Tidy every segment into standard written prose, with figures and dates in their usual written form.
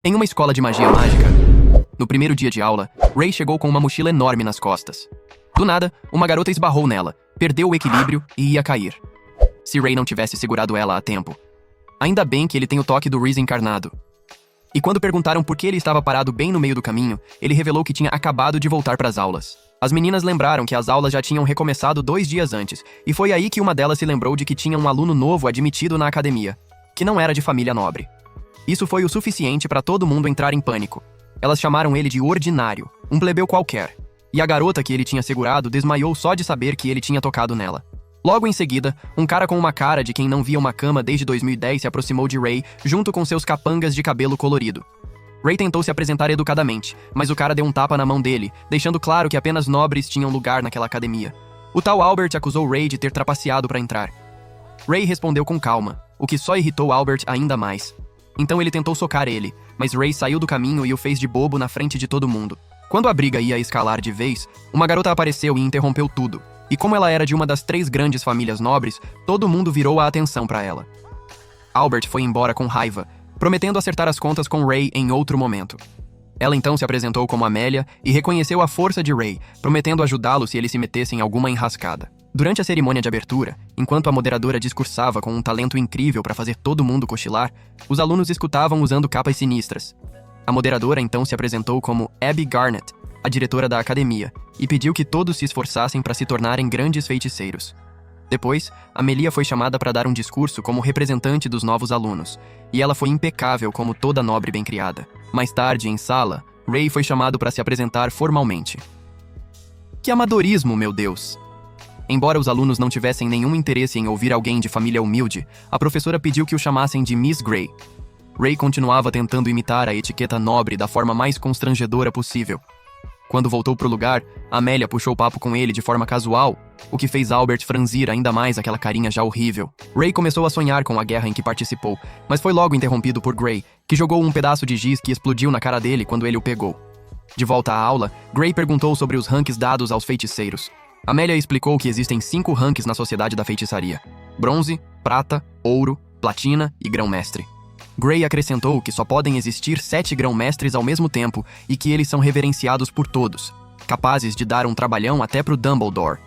Em uma escola de magia mágica, no primeiro dia de aula, Ray chegou com uma mochila enorme nas costas. Do nada, uma garota esbarrou nela, perdeu o equilíbrio e ia cair. Se Ray não tivesse segurado ela a tempo. Ainda bem que ele tem o toque do Reese encarnado. E quando perguntaram por que ele estava parado bem no meio do caminho, ele revelou que tinha acabado de voltar para as aulas. As meninas lembraram que as aulas já tinham recomeçado 2 dias antes, e foi aí que uma delas se lembrou de que tinha um aluno novo admitido na academia, que não era de família nobre. Isso foi o suficiente para todo mundo entrar em pânico. Elas chamaram ele de ordinário, um plebeu qualquer. E a garota que ele tinha segurado desmaiou só de saber que ele tinha tocado nela. Logo em seguida, um cara com uma cara de quem não via uma cama desde 2010 se aproximou de Ray, junto com seus capangas de cabelo colorido. Ray tentou se apresentar educadamente, mas o cara deu um tapa na mão dele, deixando claro que apenas nobres tinham lugar naquela academia. O tal Albert acusou Ray de ter trapaceado para entrar. Ray respondeu com calma, o que só irritou Albert ainda mais. Então ele tentou socar ele, mas Ray saiu do caminho e o fez de bobo na frente de todo mundo. Quando a briga ia escalar de vez, uma garota apareceu e interrompeu tudo. E como ela era de uma das 3 grandes famílias nobres, todo mundo virou a atenção para ela. Albert foi embora com raiva, prometendo acertar as contas com Ray em outro momento. Ela então se apresentou como Amélia e reconheceu a força de Ray, prometendo ajudá-lo se ele se metesse em alguma enrascada. Durante a cerimônia de abertura, enquanto a moderadora discursava com um talento incrível para fazer todo mundo cochilar, os alunos escutavam usando capas sinistras. A moderadora então se apresentou como Abby Garnett, a diretora da academia, e pediu que todos se esforçassem para se tornarem grandes feiticeiros. Depois, Amelia foi chamada para dar um discurso como representante dos novos alunos, e ela foi impecável como toda nobre bem-criada. Mais tarde, em sala, Ray foi chamado para se apresentar formalmente. Que amadorismo, meu Deus! Embora os alunos não tivessem nenhum interesse em ouvir alguém de família humilde, a professora pediu que o chamassem de Miss Gray. Ray continuava tentando imitar a etiqueta nobre da forma mais constrangedora possível. Quando voltou pro lugar, Amélia puxou papo com ele de forma casual, o que fez Albert franzir ainda mais aquela carinha já horrível. Ray começou a sonhar com a guerra em que participou, mas foi logo interrompido por Gray, que jogou um pedaço de giz que explodiu na cara dele quando ele o pegou. De volta à aula, Gray perguntou sobre os ranks dados aos feiticeiros. Amélia explicou que existem 5 ranks na sociedade da feitiçaria: bronze, prata, ouro, platina e grão-mestre. Gray acrescentou que só podem existir 7 grão-mestres ao mesmo tempo e que eles são reverenciados por todos, capazes de dar um trabalhão até pro Dumbledore.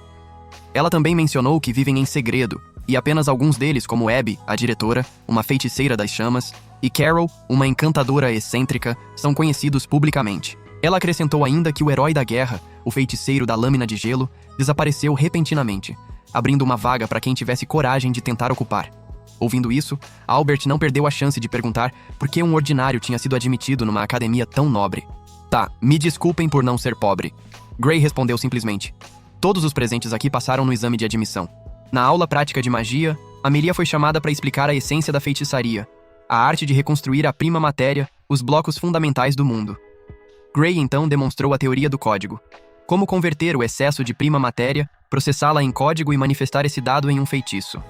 Ela também mencionou que vivem em segredo, e apenas alguns deles, como Abby, a diretora, uma feiticeira das chamas, e Carol, uma encantadora excêntrica, são conhecidos publicamente. Ela acrescentou ainda que o herói da guerra, o feiticeiro da lâmina de gelo, desapareceu repentinamente, abrindo uma vaga para quem tivesse coragem de tentar ocupar. Ouvindo isso, Albert não perdeu a chance de perguntar por que um ordinário tinha sido admitido numa academia tão nobre. Tá, me desculpem por não ser pobre. Gray respondeu simplesmente. Todos os presentes aqui passaram no exame de admissão. Na aula prática de magia, Amelia foi chamada para explicar a essência da feitiçaria, a arte de reconstruir a prima matéria, os blocos fundamentais do mundo. Gray então demonstrou a teoria do código. Como converter o excesso de prima matéria, processá-la em código e manifestar esse dado em um feitiço.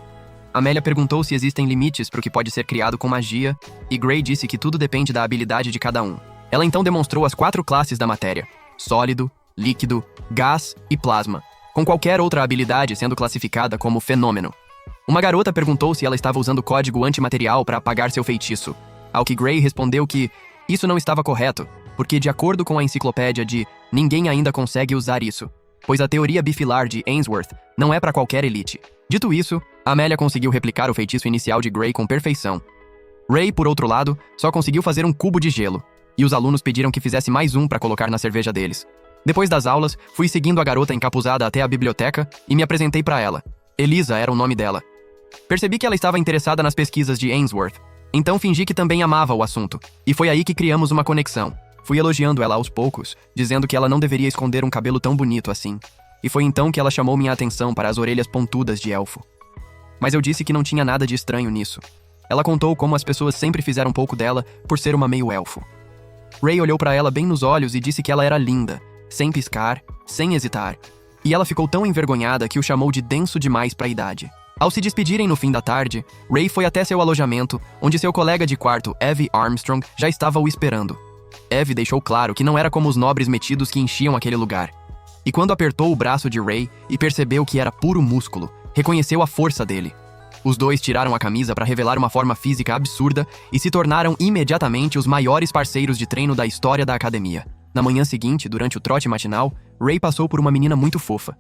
Amélia perguntou se existem limites para o que pode ser criado com magia, e Gray disse que tudo depende da habilidade de cada um. Ela então demonstrou as 4 classes da matéria: sólido, líquido, gás e plasma, com qualquer outra habilidade sendo classificada como fenômeno. Uma garota perguntou se ela estava usando código antimaterial para apagar seu feitiço, ao que Gray respondeu que isso não estava correto, porque de acordo com a enciclopédia de ninguém ainda consegue usar isso, pois a teoria bifilar de Ainsworth não é para qualquer elite. Dito isso, Amélia conseguiu replicar o feitiço inicial de Gray com perfeição. Ray, por outro lado, só conseguiu fazer um cubo de gelo, e os alunos pediram que fizesse mais um para colocar na cerveja deles. Depois das aulas, fui seguindo a garota encapuzada até a biblioteca e me apresentei para ela. Elisa era o nome dela. Percebi que ela estava interessada nas pesquisas de Ainsworth, então fingi que também amava o assunto, e foi aí que criamos uma conexão. Fui elogiando ela aos poucos, dizendo que ela não deveria esconder um cabelo tão bonito assim. E foi então que ela chamou minha atenção para as orelhas pontudas de elfo. Mas eu disse que não tinha nada de estranho nisso. Ela contou como as pessoas sempre fizeram um pouco dela por ser uma meio-elfo. Ray olhou para ela bem nos olhos e disse que ela era linda, sem piscar, sem hesitar. E ela ficou tão envergonhada que o chamou de denso demais para a idade. Ao se despedirem no fim da tarde, Ray foi até seu alojamento, onde seu colega de quarto, Evie Armstrong, já estava o esperando. Evie deixou claro que não era como os nobres metidos que enchiam aquele lugar. E quando apertou o braço de Ray e percebeu que era puro músculo, reconheceu a força dele. Os dois tiraram a camisa para revelar uma forma física absurda e se tornaram imediatamente os maiores parceiros de treino da história da academia. Na manhã seguinte, durante o trote matinal, Ray passou por uma menina muito fofa.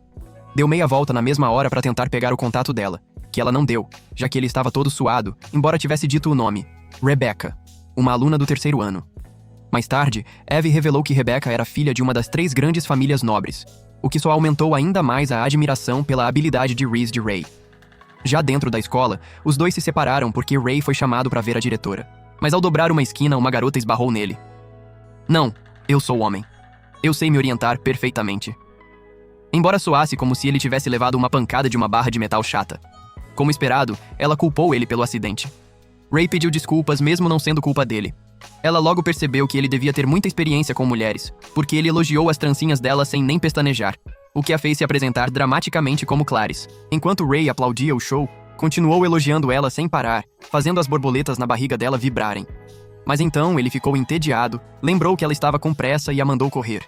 Deu meia volta na mesma hora para tentar pegar o contato dela, que ela não deu, já que ele estava todo suado, embora tivesse dito o nome, Rebecca, uma aluna do 3º ano. Mais tarde, Eve revelou que Rebecca era filha de uma das 3 grandes famílias nobres, o que só aumentou ainda mais a admiração pela habilidade de Reese de Ray. Já dentro da escola, os dois se separaram porque Ray foi chamado para ver a diretora. Mas ao dobrar uma esquina, uma garota esbarrou nele. Não, eu sou homem. Eu sei me orientar perfeitamente. Embora soasse como se ele tivesse levado uma pancada de uma barra de metal chata. Como esperado, ela culpou ele pelo acidente. Ray pediu desculpas mesmo não sendo culpa dele. Ela logo percebeu que ele devia ter muita experiência com mulheres, porque ele elogiou as trancinhas dela sem nem pestanejar, o que a fez se apresentar dramaticamente como Clarice. Enquanto Ray aplaudia o show, continuou elogiando ela sem parar, fazendo as borboletas na barriga dela vibrarem. Mas então ele ficou entediado, lembrou que ela estava com pressa e a mandou correr.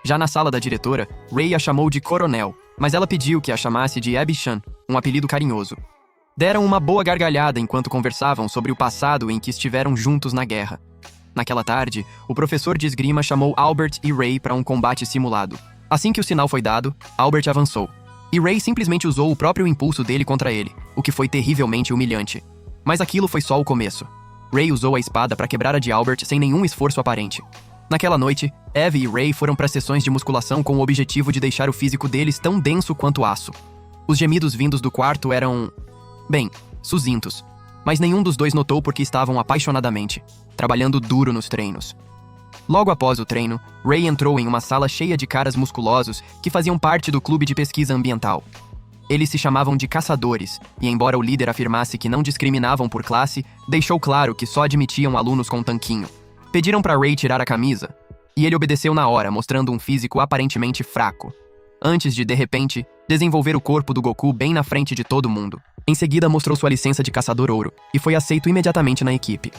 Já na sala da diretora, Ray a chamou de Coronel, mas ela pediu que a chamasse de Abby Chan, um apelido carinhoso. Deram uma boa gargalhada enquanto conversavam sobre o passado em que estiveram juntos na guerra. Naquela tarde, o professor de esgrima chamou Albert e Ray para um combate simulado. Assim que o sinal foi dado, Albert avançou. E Ray simplesmente usou o próprio impulso dele contra ele, o que foi terrivelmente humilhante. Mas aquilo foi só o começo. Ray usou a espada para quebrar a de Albert sem nenhum esforço aparente. Naquela noite, Eve e Ray foram para sessões de musculação com o objetivo de deixar o físico deles tão denso quanto aço. Os gemidos vindos do quarto eram... bem, sucintos. Mas nenhum dos dois notou porque estavam apaixonadamente, trabalhando duro nos treinos. Logo após o treino, Ray entrou em uma sala cheia de caras musculosos que faziam parte do clube de pesquisa ambiental. Eles se chamavam de caçadores, e embora o líder afirmasse que não discriminavam por classe, deixou claro que só admitiam alunos com tanquinho. Pediram para Ray tirar a camisa, e ele obedeceu na hora, mostrando um físico aparentemente fraco. Antes de repente, desenvolver o corpo do Goku bem na frente de todo mundo. Em seguida, mostrou sua licença de caçador ouro, e foi aceito imediatamente na equipe.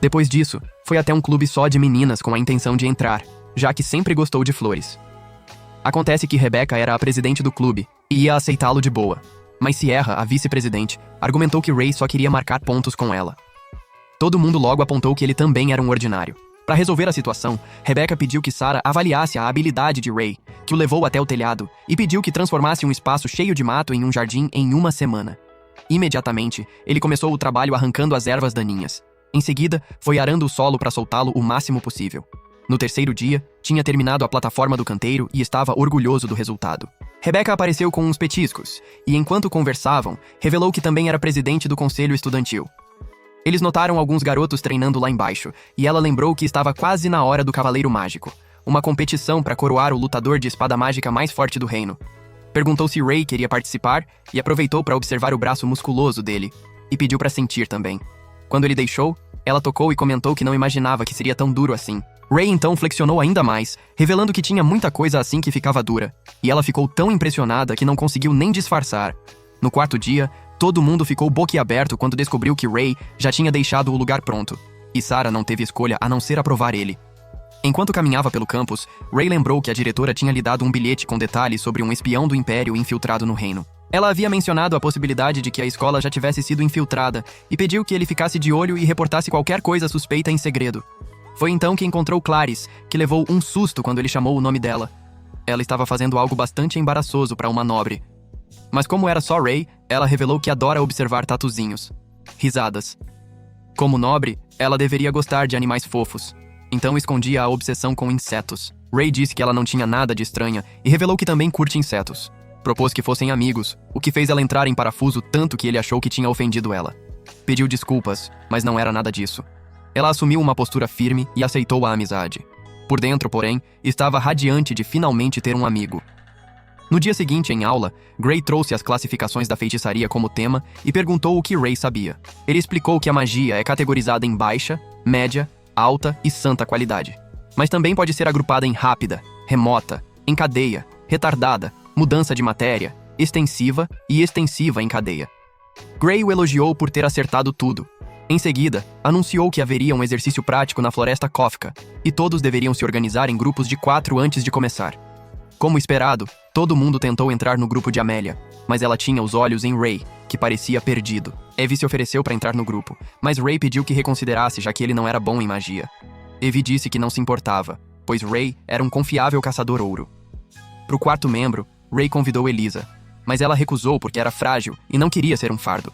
Depois disso, foi até um clube só de meninas com a intenção de entrar, já que sempre gostou de flores. Acontece que Rebecca era a presidente do clube, e ia aceitá-lo de boa. Mas Sierra, a vice-presidente, argumentou que Ray só queria marcar pontos com ela. Todo mundo logo apontou que ele também era um ordinário. Para resolver a situação, Rebecca pediu que Sarah avaliasse a habilidade de Ray, que o levou até o telhado, e pediu que transformasse um espaço cheio de mato em um jardim em uma semana. Imediatamente, ele começou o trabalho arrancando as ervas daninhas. Em seguida, foi arando o solo para soltá-lo o máximo possível. No 3º dia, tinha terminado a plataforma do canteiro e estava orgulhoso do resultado. Rebecca apareceu com uns petiscos, e enquanto conversavam, revelou que também era presidente do conselho estudantil. Eles notaram alguns garotos treinando lá embaixo, e ela lembrou que estava quase na hora do Cavaleiro Mágico, uma competição para coroar o lutador de espada mágica mais forte do reino. Perguntou se Ray queria participar e aproveitou para observar o braço musculoso dele, e pediu para sentir também. Quando ele deixou, ela tocou e comentou que não imaginava que seria tão duro assim. Ray então flexionou ainda mais, revelando que tinha muita coisa assim que ficava dura, e ela ficou tão impressionada que não conseguiu nem disfarçar. No 4º dia, todo mundo ficou boquiaberto quando descobriu que Ray já tinha deixado o lugar pronto, e Sarah não teve escolha a não ser aprovar ele. Enquanto caminhava pelo campus, Ray lembrou que a diretora tinha lhe dado um bilhete com detalhes sobre um espião do Império infiltrado no reino. Ela havia mencionado a possibilidade de que a escola já tivesse sido infiltrada e pediu que ele ficasse de olho e reportasse qualquer coisa suspeita em segredo. Foi então que encontrou Clarice, que levou um susto quando ele chamou o nome dela. Ela estava fazendo algo bastante embaraçoso para uma nobre. Mas como era só Ray, ela revelou que adora observar tatuzinhos. Risadas. Como nobre, ela deveria gostar de animais fofos. Então escondia a obsessão com insetos. Ray disse que ela não tinha nada de estranha e revelou que também curte insetos. Propôs que fossem amigos, o que fez ela entrar em parafuso tanto que ele achou que tinha ofendido ela. Pediu desculpas, mas não era nada disso. Ela assumiu uma postura firme e aceitou a amizade. Por dentro, porém, estava radiante de finalmente ter um amigo. No dia seguinte, em aula, Gray trouxe as classificações da feitiçaria como tema e perguntou o que Ray sabia. Ele explicou que a magia é categorizada em baixa, média, alta e santa qualidade. Mas também pode ser agrupada em rápida, remota, em cadeia, retardada, mudança de matéria, extensiva e extensiva em cadeia. Gray o elogiou por ter acertado tudo. Em seguida, anunciou que haveria um exercício prático na Floresta Kófica e todos deveriam se organizar em grupos de 4 antes de começar. Como esperado, todo mundo tentou entrar no grupo de Amélia. mas ela tinha os olhos em Ray, que parecia perdido. Evie se ofereceu para entrar no grupo, mas Ray pediu que reconsiderasse, já que ele não era bom em magia. Evie disse que não se importava, pois Ray era um confiável caçador ouro. Pro quarto membro, Ray convidou Elisa, mas ela recusou porque era frágil e não queria ser um fardo.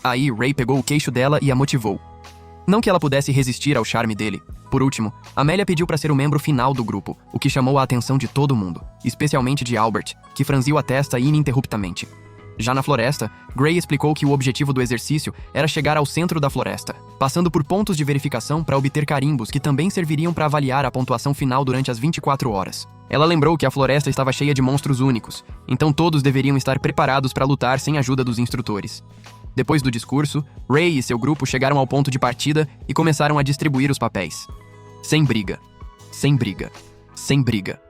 Aí Ray pegou o queixo dela e a motivou. Não que ela pudesse resistir ao charme dele. Por último, Amélia pediu para ser o membro final do grupo, o que chamou a atenção de todo mundo, especialmente de Albert, que franziu a testa ininterruptamente. Já na floresta, Gray explicou que o objetivo do exercício era chegar ao centro da floresta, passando por pontos de verificação para obter carimbos que também serviriam para avaliar a pontuação final durante as 24 horas. Ela lembrou que a floresta estava cheia de monstros únicos, então todos deveriam estar preparados para lutar sem a ajuda dos instrutores. Depois do discurso, Ray e seu grupo chegaram ao ponto de partida e começaram a distribuir os papéis. Sem briga. Sem briga. Sem briga.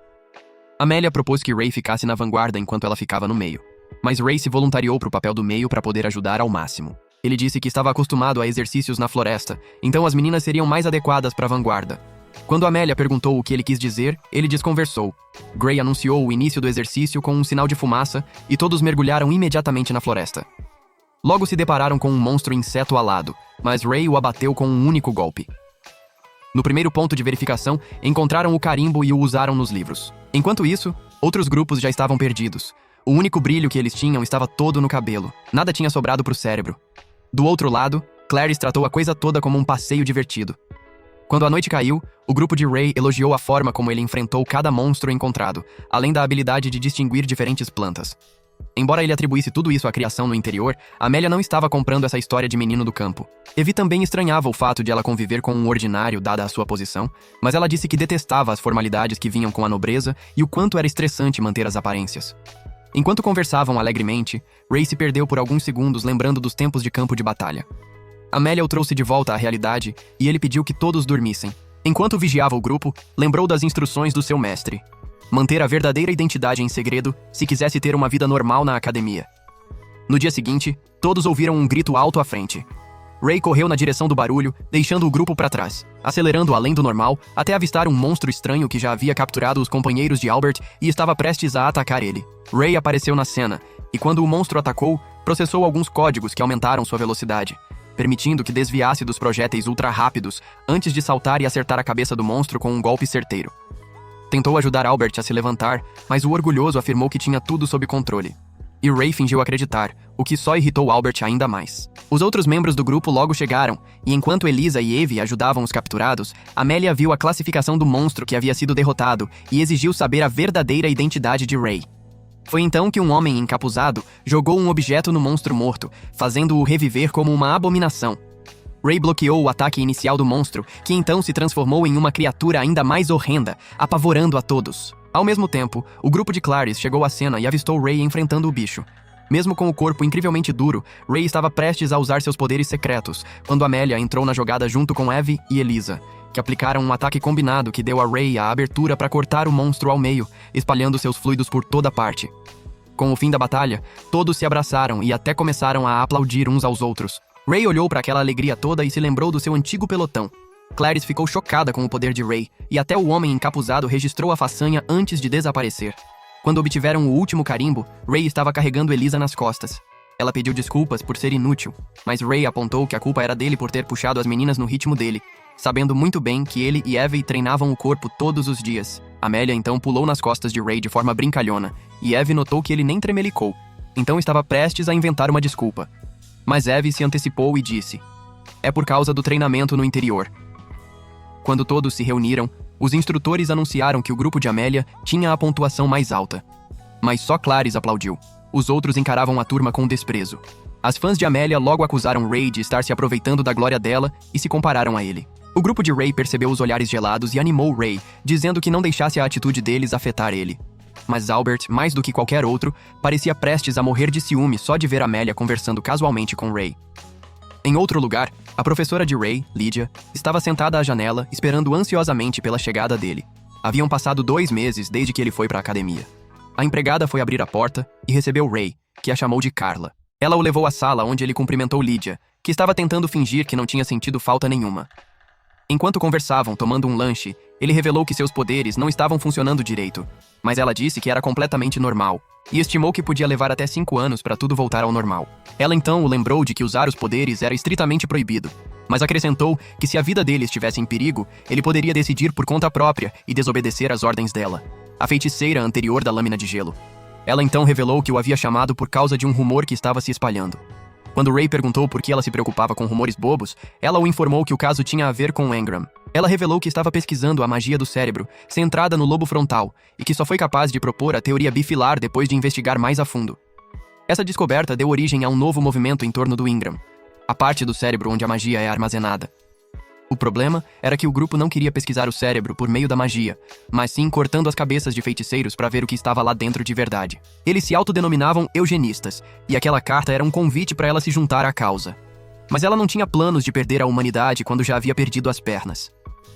Amélia propôs que Ray ficasse na vanguarda enquanto ela ficava no meio. Mas Ray se voluntariou para o papel do meio para poder ajudar ao máximo. Ele disse que estava acostumado a exercícios na floresta, então as meninas seriam mais adequadas para a vanguarda. Quando Amélia perguntou o que ele quis dizer, ele desconversou. Gray anunciou o início do exercício com um sinal de fumaça e todos mergulharam imediatamente na floresta. Logo se depararam com um monstro inseto alado, mas Ray o abateu com um único golpe. No primeiro ponto de verificação, encontraram o carimbo e o usaram nos livros. Enquanto isso, outros grupos já estavam perdidos. O único brilho que eles tinham estava todo no cabelo. Nada tinha sobrado pro cérebro. Do outro lado, Clarice tratou a coisa toda como um passeio divertido. Quando a noite caiu, o grupo de Ray elogiou a forma como ele enfrentou cada monstro encontrado, além da habilidade de distinguir diferentes plantas. Embora ele atribuísse tudo isso à criação no interior, Amélia não estava comprando essa história de menino do campo. Evie também estranhava o fato de ela conviver com um ordinário, dada a sua posição, mas ela disse que detestava as formalidades que vinham com a nobreza e o quanto era estressante manter as aparências. Enquanto conversavam alegremente, Ray se perdeu por alguns segundos lembrando dos tempos de campo de batalha. Amélia o trouxe de volta à realidade e ele pediu que todos dormissem. Enquanto vigiava o grupo, lembrou das instruções do seu mestre. Manter a verdadeira identidade em segredo se quisesse ter uma vida normal na academia. No dia seguinte, todos ouviram um grito alto à frente. Ray correu na direção do barulho, deixando o grupo para trás, acelerando além do normal até avistar um monstro estranho que já havia capturado os companheiros de Albert e estava prestes a atacar ele. Ray apareceu na cena, e quando o monstro atacou, processou alguns códigos que aumentaram sua velocidade, permitindo que desviasse dos projéteis ultra rápidos antes de saltar e acertar a cabeça do monstro com um golpe certeiro. Tentou ajudar Albert a se levantar, mas o orgulhoso afirmou que tinha tudo sob controle. E Ray fingiu acreditar, o que só irritou Albert ainda mais. Os outros membros do grupo logo chegaram, e enquanto Elisa e Evie ajudavam os capturados, Amélia viu a classificação do monstro que havia sido derrotado e exigiu saber a verdadeira identidade de Ray. Foi então que um homem encapuzado jogou um objeto no monstro morto, fazendo-o reviver como uma abominação. Ray bloqueou o ataque inicial do monstro, que então se transformou em uma criatura ainda mais horrenda, apavorando a todos. Ao mesmo tempo, o grupo de Clarice chegou à cena e avistou Ray enfrentando o bicho. Mesmo com o corpo incrivelmente duro, Ray estava prestes a usar seus poderes secretos, quando Amélia entrou na jogada junto com Evie e Elisa, que aplicaram um ataque combinado que deu a Ray a abertura para cortar o monstro ao meio, espalhando seus fluidos por toda parte. Com o fim da batalha, todos se abraçaram e até começaram a aplaudir uns aos outros. Ray olhou para aquela alegria toda e se lembrou do seu antigo pelotão. Clarice ficou chocada com o poder de Ray, e até o homem encapuzado registrou a façanha antes de desaparecer. Quando obtiveram o último carimbo, Ray estava carregando Elisa nas costas. Ela pediu desculpas por ser inútil, mas Ray apontou que a culpa era dele por ter puxado as meninas no ritmo dele, sabendo muito bem que ele e Evie treinavam o corpo todos os dias. Amélia então pulou nas costas de Ray de forma brincalhona, e Evie notou que ele nem tremelicou, então estava prestes a inventar uma desculpa. Mas Evie se antecipou e disse: "É por causa do treinamento no interior." Quando todos se reuniram, os instrutores anunciaram que o grupo de Amélia tinha a pontuação mais alta. Mas só Clarice aplaudiu. Os outros encaravam a turma com desprezo. As fãs de Amélia logo acusaram Ray de estar se aproveitando da glória dela e se compararam a ele. O grupo de Ray percebeu os olhares gelados e animou Ray, dizendo que não deixasse a atitude deles afetar ele. Mas Albert, mais do que qualquer outro, parecia prestes a morrer de ciúme só de ver Amélia conversando casualmente com Ray. Em outro lugar, a professora de Ray, Lydia, estava sentada à janela, esperando ansiosamente pela chegada dele. Haviam passado 2 meses desde que ele foi para a academia. A empregada foi abrir a porta e recebeu Ray, que a chamou de Carla. Ela o levou à sala onde ele cumprimentou Lydia, que estava tentando fingir que não tinha sentido falta nenhuma. Enquanto conversavam tomando um lanche, Ele revelou que seus poderes não estavam funcionando direito, mas ela disse que era completamente normal, e estimou que podia levar até 5 anos para tudo voltar ao normal. Ela então o lembrou de que usar os poderes era estritamente proibido, mas acrescentou que se a vida dele estivesse em perigo, ele poderia decidir por conta própria e desobedecer às ordens dela, a feiticeira anterior da lâmina de gelo. Ela então revelou que o havia chamado por causa de um rumor que estava se espalhando. Quando Ray perguntou por que ela se preocupava com rumores bobos, ela o informou que o caso tinha a ver com Engram. Ela revelou que estava pesquisando a magia do cérebro, centrada no lobo frontal, e que só foi capaz de propor a teoria bifilar depois de investigar mais a fundo. Essa descoberta deu origem a um novo movimento em torno do Engram, a parte do cérebro onde a magia é armazenada. O problema era que o grupo não queria pesquisar o cérebro por meio da magia, mas sim cortando as cabeças de feiticeiros para ver o que estava lá dentro de verdade. Eles se autodenominavam eugenistas, e aquela carta era um convite para ela se juntar à causa. Mas ela não tinha planos de perder a humanidade quando já havia perdido as pernas.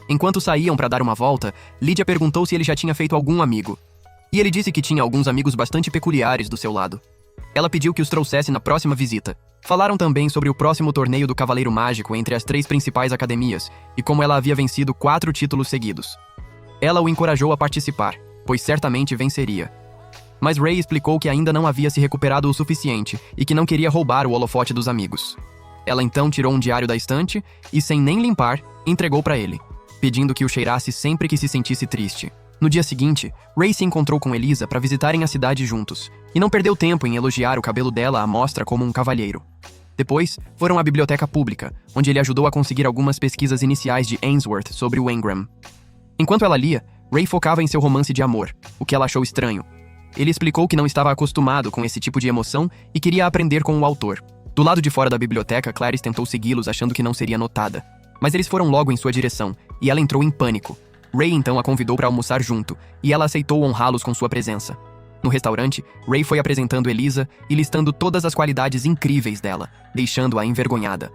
Enquanto saíam para dar uma volta, Lydia perguntou se ele já tinha feito algum amigo. E ele disse que tinha alguns amigos bastante peculiares do seu lado. Ela pediu que os trouxesse na próxima visita. Falaram também sobre o próximo torneio do Cavaleiro Mágico entre as 3 principais academias e como ela havia vencido 4 títulos seguidos. Ela o encorajou a participar, pois certamente venceria. Mas Ray explicou que ainda não havia se recuperado o suficiente e que não queria roubar o holofote dos amigos. Ela então tirou um diário da estante e, sem nem limpar, entregou para ele, pedindo que o cheirasse sempre que se sentisse triste. No dia seguinte, Ray se encontrou com Elisa para visitarem a cidade juntos, e não perdeu tempo em elogiar o cabelo dela à mostra como um cavalheiro. Depois, foram à biblioteca pública, onde ele ajudou a conseguir algumas pesquisas iniciais de Ainsworth sobre o Engram. Enquanto ela lia, Ray focava em seu romance de amor, o que ela achou estranho. Ele explicou que não estava acostumado com esse tipo de emoção e queria aprender com o autor. Do lado de fora da biblioteca, Clarice tentou segui-los achando que não seria notada. Mas eles foram logo em sua direção, e ela entrou em pânico. Ray então a convidou para almoçar junto, e ela aceitou honrá-los com sua presença. No restaurante, Ray foi apresentando Elisa e listando todas as qualidades incríveis dela, deixando-a envergonhada.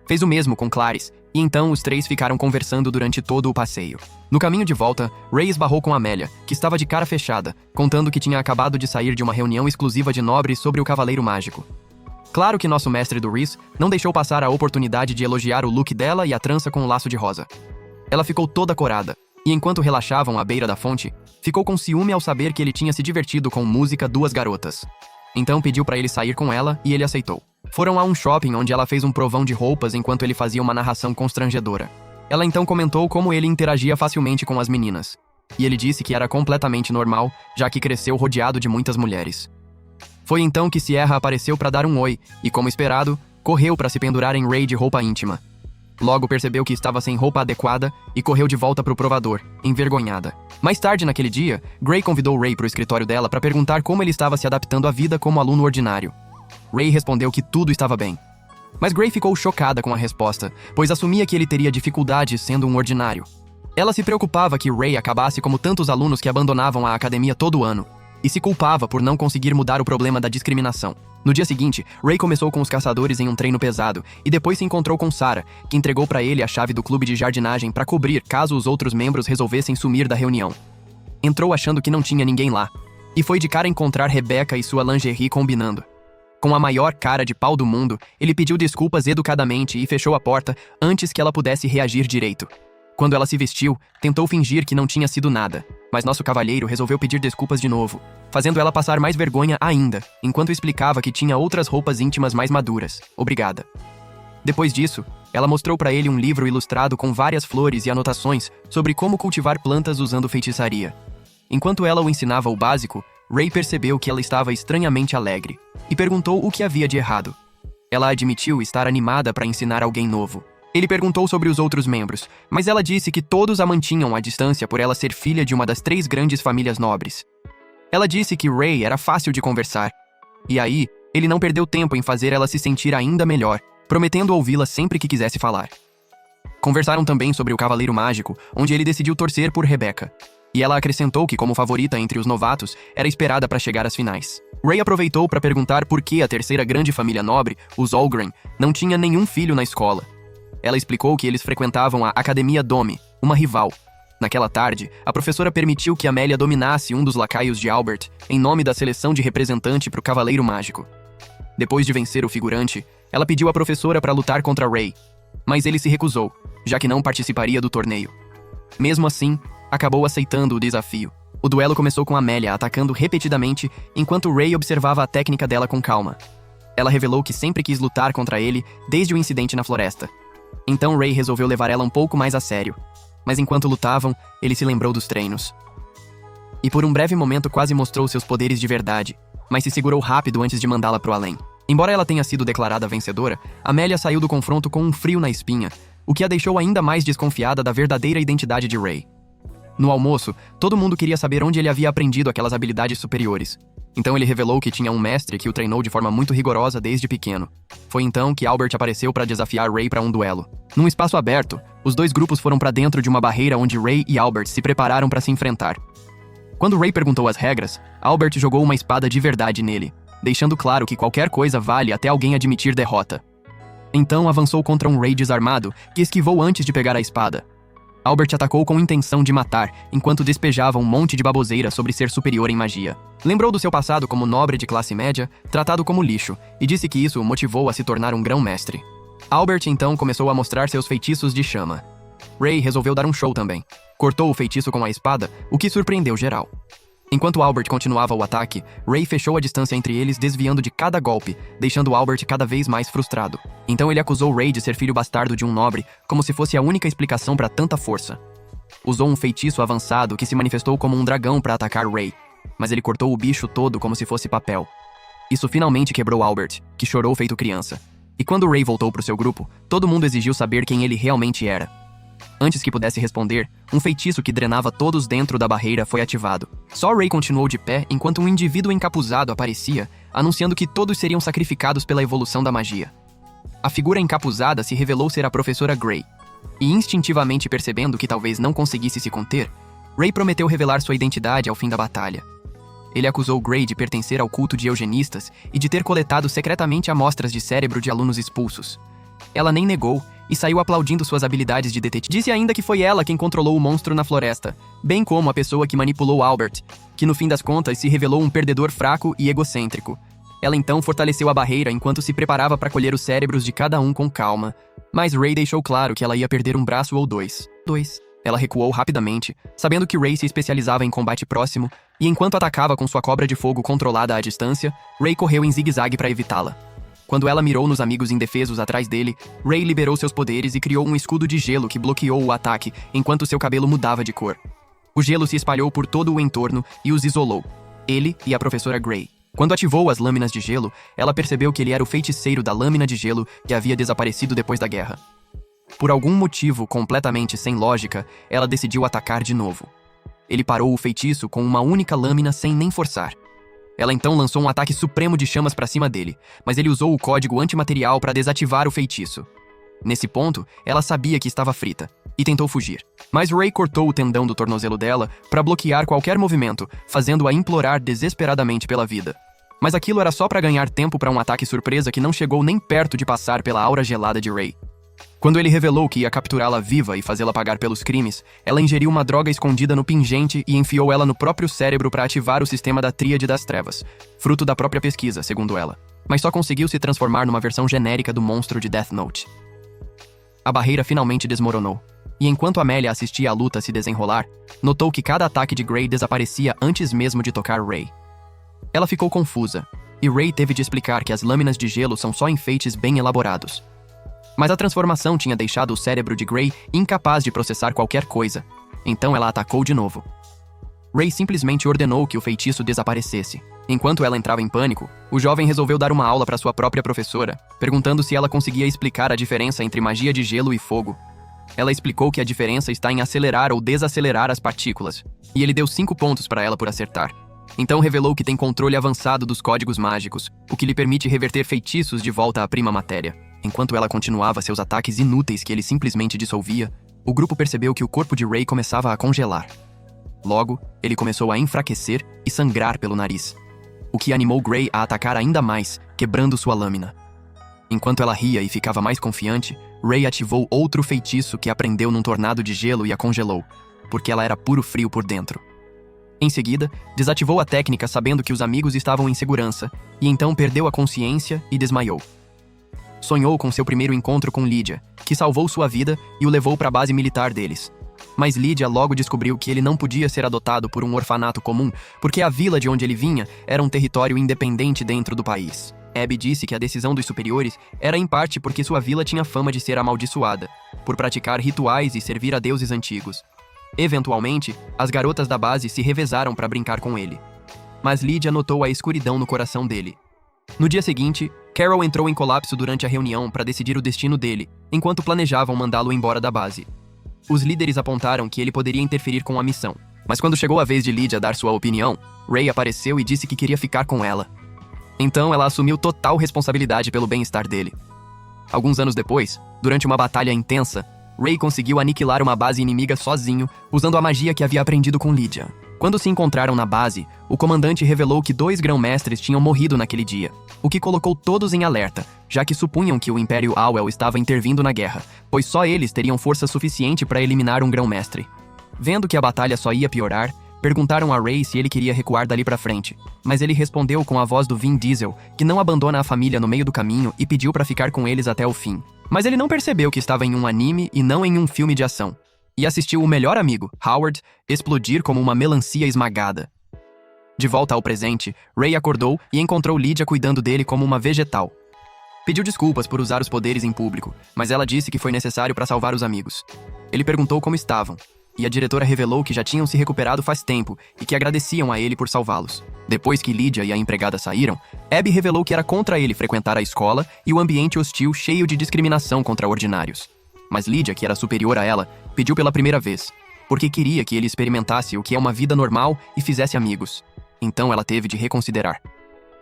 Fez o mesmo com Clarice, e então os 3 ficaram conversando durante todo o passeio. No caminho de volta, Ray esbarrou com Amélia, que estava de cara fechada, contando que tinha acabado de sair de uma reunião exclusiva de nobres sobre o Cavaleiro Mágico. Claro que nosso mestre do Riz não deixou passar a oportunidade de elogiar o look dela e a trança com o laço de rosa. Ela ficou toda corada, e enquanto relaxavam à beira da fonte, ficou com ciúme ao saber que ele tinha se divertido com música Duas Garotas. Então pediu para ele sair com ela e ele aceitou. Foram a um shopping onde ela fez um provão de roupas enquanto ele fazia uma narração constrangedora. Ela então comentou como ele interagia facilmente com as meninas. E ele disse que era completamente normal, já que cresceu rodeado de muitas mulheres. Foi então que Sierra apareceu para dar um oi e, como esperado, correu para se pendurar em Ray de roupa íntima. Logo percebeu que estava sem roupa adequada e correu de volta para o provador, envergonhada. Mais tarde naquele dia, Gray convidou Ray para o escritório dela para perguntar como ele estava se adaptando à vida como aluno ordinário. Ray respondeu que tudo estava bem. Mas Gray ficou chocada com a resposta, pois assumia que ele teria dificuldades sendo um ordinário. Ela se preocupava que Ray acabasse como tantos alunos que abandonavam a academia todo ano, e se culpava por não conseguir mudar o problema da discriminação. No dia seguinte, Ray começou com os caçadores em um treino pesado e depois se encontrou com Sarah, que entregou para ele a chave do clube de jardinagem para cobrir caso os outros membros resolvessem sumir da reunião. Entrou achando que não tinha ninguém lá, e foi de cara encontrar Rebecca e sua lingerie combinando. Com a maior cara de pau do mundo, ele pediu desculpas educadamente e fechou a porta antes que ela pudesse reagir direito. Quando ela se vestiu, tentou fingir que não tinha sido nada, mas nosso cavalheiro resolveu pedir desculpas de novo, fazendo ela passar mais vergonha ainda, enquanto explicava que tinha outras roupas íntimas mais maduras. Obrigada. Depois disso, ela mostrou para ele um livro ilustrado com várias flores e anotações sobre como cultivar plantas usando feitiçaria. Enquanto ela o ensinava o básico, Ray percebeu que ela estava estranhamente alegre e perguntou o que havia de errado. Ela admitiu estar animada para ensinar alguém novo. Ele perguntou sobre os outros membros, mas ela disse que todos a mantinham à distância por ela ser filha de uma das 3 grandes famílias nobres. Ela disse que Ray era fácil de conversar. E aí, ele não perdeu tempo em fazer ela se sentir ainda melhor, prometendo ouvi-la sempre que quisesse falar. Conversaram também sobre o Cavaleiro Mágico, onde ele decidiu torcer por Rebecca. E ela acrescentou que, como favorita entre os novatos, era esperada para chegar às finais. Ray aproveitou para perguntar por que a 3ª grande família nobre, os Olgren, não tinha nenhum filho na escola. Ela explicou que eles frequentavam a Academia Dome, uma rival. Naquela tarde, a professora permitiu que Amélia dominasse um dos lacaios de Albert em nome da seleção de representante para o Cavaleiro Mágico. Depois de vencer o figurante, ela pediu à professora para lutar contra Ray, mas ele se recusou, já que não participaria do torneio. Mesmo assim, acabou aceitando o desafio. O duelo começou com Amélia atacando repetidamente enquanto Ray observava a técnica dela com calma. Ela revelou que sempre quis lutar contra ele desde o incidente na floresta. Então Ray resolveu levar ela um pouco mais a sério. Mas enquanto lutavam, ele se lembrou dos treinos. E por um breve momento quase mostrou seus poderes de verdade, mas se segurou rápido antes de mandá-la pro além. Embora ela tenha sido declarada vencedora, Amélia saiu do confronto com um frio na espinha, o que a deixou ainda mais desconfiada da verdadeira identidade de Ray. No almoço, todo mundo queria saber onde ele havia aprendido aquelas habilidades superiores. Então ele revelou que tinha um mestre que o treinou de forma muito rigorosa desde pequeno. Foi então que Albert apareceu para desafiar Ray para um duelo. Num espaço aberto, os dois grupos foram para dentro de uma barreira onde Ray e Albert se prepararam para se enfrentar. Quando Ray perguntou as regras, Albert jogou uma espada de verdade nele, deixando claro que qualquer coisa vale até alguém admitir derrota. Então avançou contra um Ray desarmado, que esquivou antes de pegar a espada. Albert atacou com intenção de matar, enquanto despejava um monte de baboseira sobre ser superior em magia. Lembrou do seu passado como nobre de classe média, tratado como lixo, e disse que isso o motivou a se tornar um grão-mestre. Albert então começou a mostrar seus feitiços de chama. Ray resolveu dar um show também. Cortou o feitiço com a espada, o que surpreendeu geral. Enquanto Albert continuava o ataque, Ray fechou a distância entre eles, desviando de cada golpe, deixando Albert cada vez mais frustrado. Então ele acusou Ray de ser filho bastardo de um nobre, como se fosse a única explicação para tanta força. Usou um feitiço avançado que se manifestou como um dragão para atacar Ray, mas ele cortou o bicho todo como se fosse papel. Isso finalmente quebrou Albert, que chorou feito criança. E quando Ray voltou para o seu grupo, todo mundo exigiu saber quem ele realmente era. Antes que pudesse responder, um feitiço que drenava todos dentro da barreira foi ativado. Só Ray continuou de pé enquanto um indivíduo encapuzado aparecia, anunciando que todos seriam sacrificados pela evolução da magia. A figura encapuzada se revelou ser a professora Grey. E instintivamente percebendo que talvez não conseguisse se conter, Ray prometeu revelar sua identidade ao fim da batalha. Ele acusou Grey de pertencer ao culto de eugenistas e de ter coletado secretamente amostras de cérebro de alunos expulsos. Ela nem negou e saiu aplaudindo suas habilidades de detetive. Disse ainda que foi ela quem controlou o monstro na floresta, bem como a pessoa que manipulou Albert, que no fim das contas se revelou um perdedor fraco e egocêntrico. Ela então fortaleceu a barreira enquanto se preparava para colher os cérebros de cada um com calma, mas Ray deixou claro que ela ia perder um braço ou dois. Ela recuou rapidamente, sabendo que Ray se especializava em combate próximo, e enquanto atacava com sua cobra de fogo controlada à distância, Ray correu em zigue-zague para evitá-la. Quando ela mirou nos amigos indefesos atrás dele, Ray liberou seus poderes e criou um escudo de gelo que bloqueou o ataque enquanto seu cabelo mudava de cor. O gelo se espalhou por todo o entorno e os isolou, ele e a professora Grey. Quando ativou as lâminas de gelo, ela percebeu que ele era o feiticeiro da lâmina de gelo que havia desaparecido depois da guerra. Por algum motivo completamente sem lógica, ela decidiu atacar de novo. Ele parou o feitiço com uma única lâmina sem nem forçar. Ela então lançou um ataque supremo de chamas para cima dele, mas ele usou o código antimaterial para desativar o feitiço. Nesse ponto, ela sabia que estava frita, e tentou fugir. Mas Ray cortou o tendão do tornozelo dela para bloquear qualquer movimento, fazendo-a implorar desesperadamente pela vida. Mas aquilo era só para ganhar tempo para um ataque surpresa que não chegou nem perto de passar pela aura gelada de Ray. Quando ele revelou que ia capturá-la viva e fazê-la pagar pelos crimes, ela ingeriu uma droga escondida no pingente e enfiou ela no próprio cérebro para ativar o sistema da Tríade das Trevas, fruto da própria pesquisa, segundo ela. Mas só conseguiu se transformar numa versão genérica do monstro de Death Note. A barreira finalmente desmoronou, e enquanto Amélia assistia a luta se desenrolar, notou que cada ataque de Grey desaparecia antes mesmo de tocar Ray. Ela ficou confusa, e Ray teve de explicar que as lâminas de gelo são só enfeites bem elaborados. Mas a transformação tinha deixado o cérebro de Grey incapaz de processar qualquer coisa, então ela atacou de novo. Ray simplesmente ordenou que o feitiço desaparecesse. Enquanto ela entrava em pânico, o jovem resolveu dar uma aula para sua própria professora, perguntando se ela conseguia explicar a diferença entre magia de gelo e fogo. Ela explicou que a diferença está em acelerar ou desacelerar as partículas, e ele deu 5 pontos para ela por acertar. Então revelou que tem controle avançado dos códigos mágicos, o que lhe permite reverter feitiços de volta à prima matéria. Enquanto ela continuava seus ataques inúteis que ele simplesmente dissolvia, o grupo percebeu que o corpo de Ray começava a congelar. Logo, ele começou a enfraquecer e sangrar pelo nariz, o que animou Grey a atacar ainda mais, quebrando sua lâmina. Enquanto ela ria e ficava mais confiante, Ray ativou outro feitiço que a prendeu num tornado de gelo e a congelou, porque ela era puro frio por dentro. Em seguida, desativou a técnica sabendo que os amigos estavam em segurança, e então perdeu a consciência e desmaiou. Sonhou com seu primeiro encontro com Lydia, que salvou sua vida e o levou para a base militar deles. Mas Lydia logo descobriu que ele não podia ser adotado por um orfanato comum, porque a vila de onde ele vinha era um território independente dentro do país. Abby disse que a decisão dos superiores era em parte porque sua vila tinha fama de ser amaldiçoada, por praticar rituais e servir a deuses antigos. Eventualmente, as garotas da base se revezaram para brincar com ele. Mas Lydia notou a escuridão no coração dele. No dia seguinte, Carol entrou em colapso durante a reunião para decidir o destino dele, enquanto planejavam mandá-lo embora da base. Os líderes apontaram que ele poderia interferir com a missão, mas quando chegou a vez de Lydia dar sua opinião, Ray apareceu e disse que queria ficar com ela. Então ela assumiu total responsabilidade pelo bem-estar dele. Alguns anos depois, durante uma batalha intensa, Ray conseguiu aniquilar uma base inimiga sozinho, usando a magia que havia aprendido com Lydia. Quando se encontraram na base, o comandante revelou que 2 grão-mestres tinham morrido naquele dia, o que colocou todos em alerta, já que supunham que o Império Auel estava intervindo na guerra, pois só eles teriam força suficiente para eliminar um grão-mestre. Vendo que a batalha só ia piorar, perguntaram a Ray se ele queria recuar dali pra frente, mas ele respondeu com a voz do Vin Diesel que não abandona a família no meio do caminho e pediu para ficar com eles até o fim. Mas ele não percebeu que estava em um anime e não em um filme de ação, e assistiu o melhor amigo, Howard, explodir como uma melancia esmagada. De volta ao presente, Ray acordou e encontrou Lydia cuidando dele como uma vegetal. Pediu desculpas por usar os poderes em público, mas ela disse que foi necessário para salvar os amigos. Ele perguntou como estavam, e a diretora revelou que já tinham se recuperado faz tempo e que agradeciam a ele por salvá-los. Depois que Lydia e a empregada saíram, Abby revelou que era contra ele frequentar a escola e o ambiente hostil cheio de discriminação contra ordinários. Mas Lydia, que era superior a ela, pediu pela primeira vez, porque queria que ele experimentasse o que é uma vida normal e fizesse amigos. Então ela teve de reconsiderar.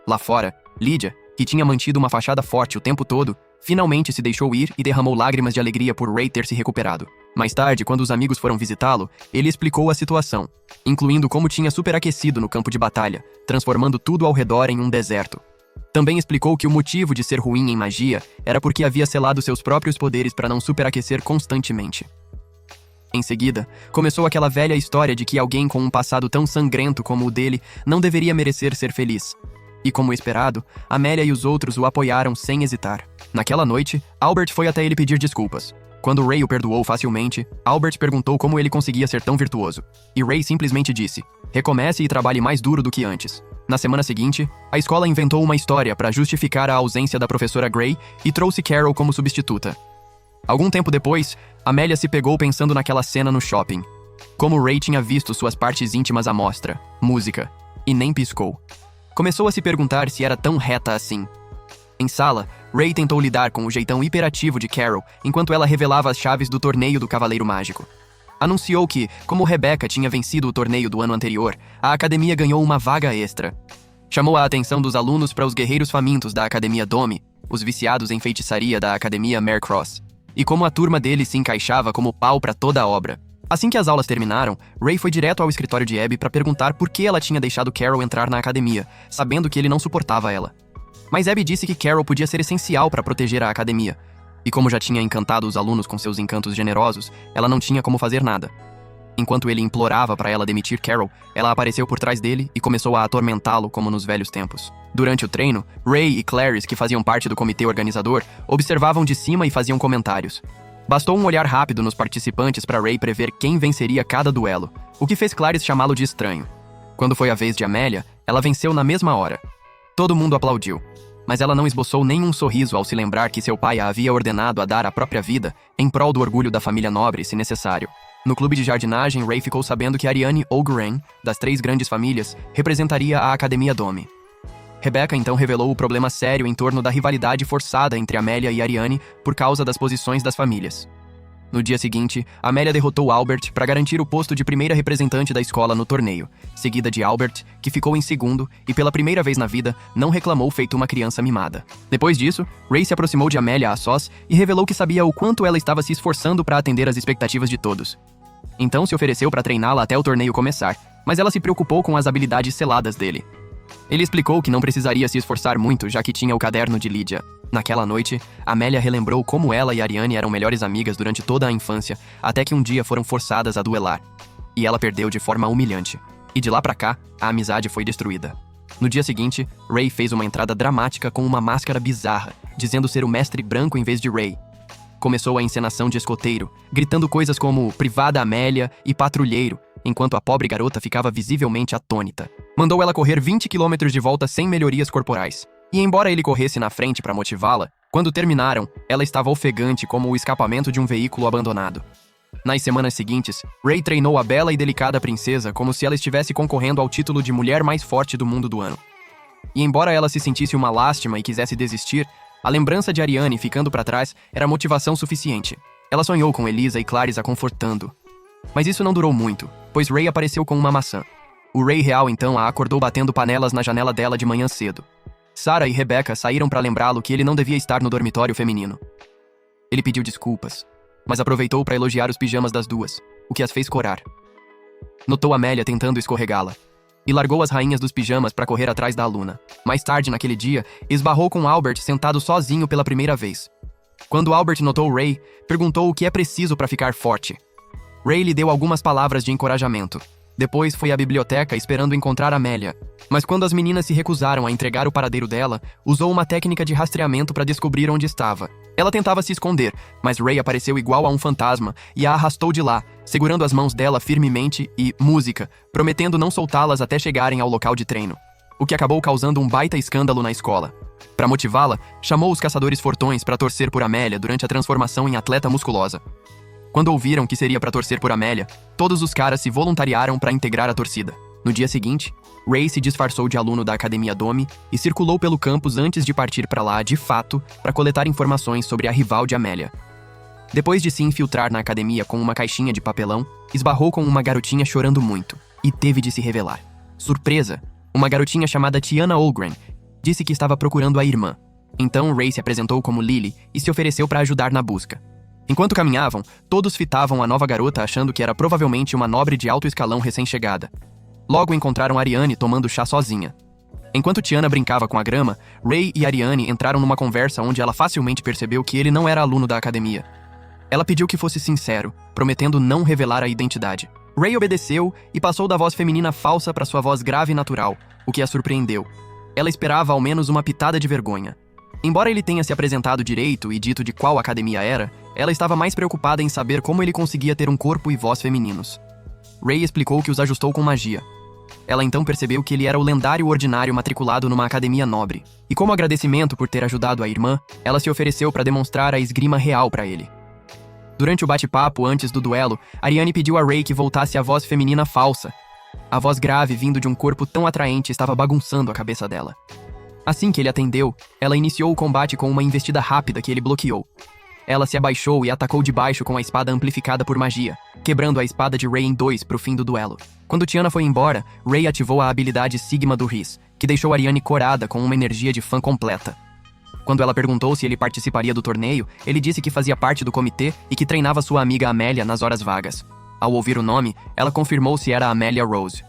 Lá fora, Lydia, que tinha mantido uma fachada forte o tempo todo, finalmente se deixou ir e derramou lágrimas de alegria por Ray ter se recuperado. Mais tarde, quando os amigos foram visitá-lo, ele explicou a situação, incluindo como tinha superaquecido no campo de batalha, transformando tudo ao redor em um deserto. Também explicou que o motivo de ser ruim em magia era porque havia selado seus próprios poderes para não superaquecer constantemente. Em seguida, começou aquela velha história de que alguém com um passado tão sangrento como o dele não deveria merecer ser feliz. E como esperado, Amélia e os outros o apoiaram sem hesitar. Naquela noite, Albert foi até ele pedir desculpas. Quando Ray o perdoou facilmente, Albert perguntou como ele conseguia ser tão virtuoso. E Ray simplesmente disse: recomece e trabalhe mais duro do que antes. Na semana seguinte, a escola inventou uma história para justificar a ausência da professora Gray e trouxe Carol como substituta. Algum tempo depois, Amélia se pegou pensando naquela cena no shopping. Como Ray tinha visto suas partes íntimas à mostra, música, e nem piscou. Começou a se perguntar se era tão reta assim. Em sala, Ray tentou lidar com o jeitão hiperativo de Carol enquanto ela revelava as chaves do torneio do Cavaleiro Mágico. Anunciou que, como Rebecca tinha vencido o torneio do ano anterior, a academia ganhou uma vaga extra. Chamou a atenção dos alunos para os guerreiros famintos da Academia Dome, os viciados em feitiçaria da Academia Mare Cross, e como a turma dele se encaixava como pau para toda a obra. Assim que as aulas terminaram, Ray foi direto ao escritório de Abby para perguntar por que ela tinha deixado Carol entrar na academia, sabendo que ele não suportava ela. Mas Abby disse que Carol podia ser essencial para proteger a academia, e como já tinha encantado os alunos com seus encantos generosos, ela não tinha como fazer nada. Enquanto ele implorava para ela demitir Carol, ela apareceu por trás dele e começou a atormentá-lo como nos velhos tempos. Durante o treino, Ray e Clarice, que faziam parte do comitê organizador, observavam de cima e faziam comentários. Bastou um olhar rápido nos participantes para Ray prever quem venceria cada duelo, o que fez Clarice chamá-lo de estranho. Quando foi a vez de Amélia, ela venceu na mesma hora. Todo mundo aplaudiu, mas ela não esboçou nenhum sorriso ao se lembrar que seu pai a havia ordenado a dar a própria vida em prol do orgulho da família nobre, se necessário. No clube de jardinagem, Ray ficou sabendo que Ariane O'Gren, das 3 grandes famílias, representaria a Academia Dome. Rebecca então revelou o problema sério em torno da rivalidade forçada entre Amélia e Ariane por causa das posições das famílias. No dia seguinte, Amélia derrotou Albert para garantir o posto de primeira representante da escola no torneio, seguida de Albert, que ficou em segundo e pela primeira vez na vida não reclamou feito uma criança mimada. Depois disso, Ray se aproximou de Amélia a sós e revelou que sabia o quanto ela estava se esforçando para atender às expectativas de todos. Então se ofereceu para treiná-la até o torneio começar, mas ela se preocupou com as habilidades seladas dele. Ele explicou que não precisaria se esforçar muito, já que tinha o caderno de Lydia. Naquela noite, Amélia relembrou como ela e Ariane eram melhores amigas durante toda a infância, até que um dia foram forçadas a duelar. E ela perdeu de forma humilhante. E de lá pra cá, a amizade foi destruída. No dia seguinte, Ray fez uma entrada dramática com uma máscara bizarra, dizendo ser o mestre branco em vez de Ray. Começou a encenação de escoteiro, gritando coisas como privada Amélia e patrulheiro, enquanto a pobre garota ficava visivelmente atônita. Mandou ela correr 20 quilômetros de volta sem melhorias corporais. E embora ele corresse na frente para motivá-la, quando terminaram, ela estava ofegante como o escapamento de um veículo abandonado. Nas semanas seguintes, Ray treinou a bela e delicada princesa como se ela estivesse concorrendo ao título de mulher mais forte do mundo do ano. E embora ela se sentisse uma lástima e quisesse desistir, a lembrança de Ariane ficando para trás era motivação suficiente. Ela sonhou com Elisa e Clarice a confortando. Mas isso não durou muito, pois Ray apareceu com uma maçã. O Ray real então a acordou batendo panelas na janela dela de manhã cedo. Sarah e Rebecca saíram para lembrá-lo que ele não devia estar no dormitório feminino. Ele pediu desculpas, mas aproveitou para elogiar os pijamas das duas, o que as fez corar. Notou Amélia tentando escorregá-la, e largou as rainhas dos pijamas para correr atrás da aluna. Mais tarde, naquele dia, esbarrou com Albert sentado sozinho pela primeira vez. Quando Albert notou Ray, perguntou o que é preciso para ficar forte. Ray lhe deu algumas palavras de encorajamento. Depois foi à biblioteca esperando encontrar Amélia. Mas quando as meninas se recusaram a entregar o paradeiro dela, usou uma técnica de rastreamento para descobrir onde estava. Ela tentava se esconder, mas Ray apareceu igual a um fantasma e a arrastou de lá, segurando as mãos dela firmemente e, música, prometendo não soltá-las até chegarem ao local de treino. O que acabou causando um baita escândalo na escola. Para motivá-la, chamou os caçadores fortões para torcer por Amélia durante a transformação em atleta musculosa. Quando ouviram que seria para torcer por Amélia, todos os caras se voluntariaram para integrar a torcida. No dia seguinte, Ray se disfarçou de aluno da Academia Dome e circulou pelo campus antes de partir para lá, de fato, para coletar informações sobre a rival de Amélia. Depois de se infiltrar na academia com uma caixinha de papelão, esbarrou com uma garotinha chorando muito e teve de se revelar. Surpresa! Uma garotinha chamada Tiana Olgren disse que estava procurando a irmã. Então Ray se apresentou como Lily e se ofereceu para ajudar na busca. Enquanto caminhavam, todos fitavam a nova garota achando que era provavelmente uma nobre de alto escalão recém-chegada. Logo encontraram Ariane tomando chá sozinha. Enquanto Tiana brincava com a grama, Ray e Ariane entraram numa conversa onde ela facilmente percebeu que ele não era aluno da academia. Ela pediu que fosse sincero, prometendo não revelar a identidade. Ray obedeceu e passou da voz feminina falsa para sua voz grave e natural, o que a surpreendeu. Ela esperava ao menos uma pitada de vergonha. Embora ele tenha se apresentado direito e dito de qual academia era, ela estava mais preocupada em saber como ele conseguia ter um corpo e voz femininos. Ray explicou que os ajustou com magia. Ela então percebeu que ele era o lendário ordinário matriculado numa academia nobre. E como agradecimento por ter ajudado a irmã, ela se ofereceu para demonstrar a esgrima real para ele. Durante o bate-papo antes do duelo, Ariane pediu a Ray que voltasse à voz feminina falsa. A voz grave vindo de um corpo tão atraente estava bagunçando a cabeça dela. Assim que ele atendeu, ela iniciou o combate com uma investida rápida que ele bloqueou. Ela se abaixou e atacou de baixo com a espada amplificada por magia, quebrando a espada de Ray em dois pro fim do duelo. Quando Tiana foi embora, Ray ativou a habilidade Sigma do Riz, que deixou Ariane corada com uma energia de fã completa. Quando ela perguntou se ele participaria do torneio, ele disse que fazia parte do comitê e que treinava sua amiga Amélia nas horas vagas. Ao ouvir o nome, ela confirmou se era Amélia Rose.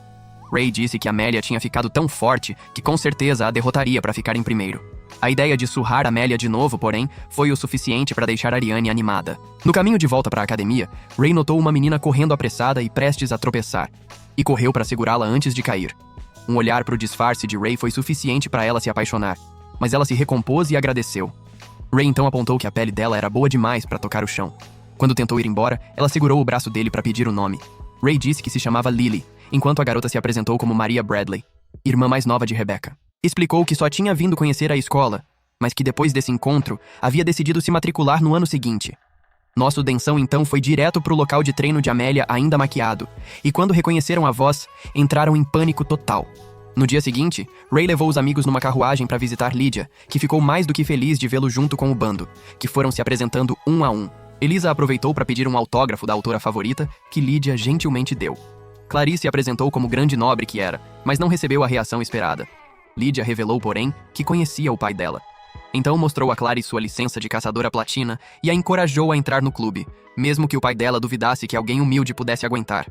Ray disse que Amélia tinha ficado tão forte que com certeza a derrotaria para ficar em primeiro. A ideia de surrar Amélia de novo, porém, foi o suficiente para deixar Ariane animada. No caminho de volta para a academia, Ray notou uma menina correndo apressada e prestes a tropeçar, e correu para segurá-la antes de cair. Um olhar para o disfarce de Ray foi suficiente para ela se apaixonar, mas ela se recompôs e agradeceu. Ray então apontou que a pele dela era boa demais para tocar o chão. Quando tentou ir embora, ela segurou o braço dele para pedir o nome. Ray disse que se chamava Lily, enquanto a garota se apresentou como Maria Bradley, irmã mais nova de Rebecca. Explicou que só tinha vindo conhecer a escola, mas que depois desse encontro, havia decidido se matricular no ano seguinte. Nosso Densão então foi direto pro local de treino de Amélia ainda maquiado, e quando reconheceram a voz, entraram em pânico total. No dia seguinte, Ray levou os amigos numa carruagem para visitar Lydia, que ficou mais do que feliz de vê-lo junto com o bando, que foram se apresentando um a um. Elisa aproveitou para pedir um autógrafo da autora favorita, que Lydia gentilmente deu. Clarice apresentou como grande nobre que era, mas não recebeu a reação esperada. Lydia revelou, porém, que conhecia o pai dela. Então mostrou a Clarice sua licença de caçadora platina e a encorajou a entrar no clube, mesmo que o pai dela duvidasse que alguém humilde pudesse aguentar.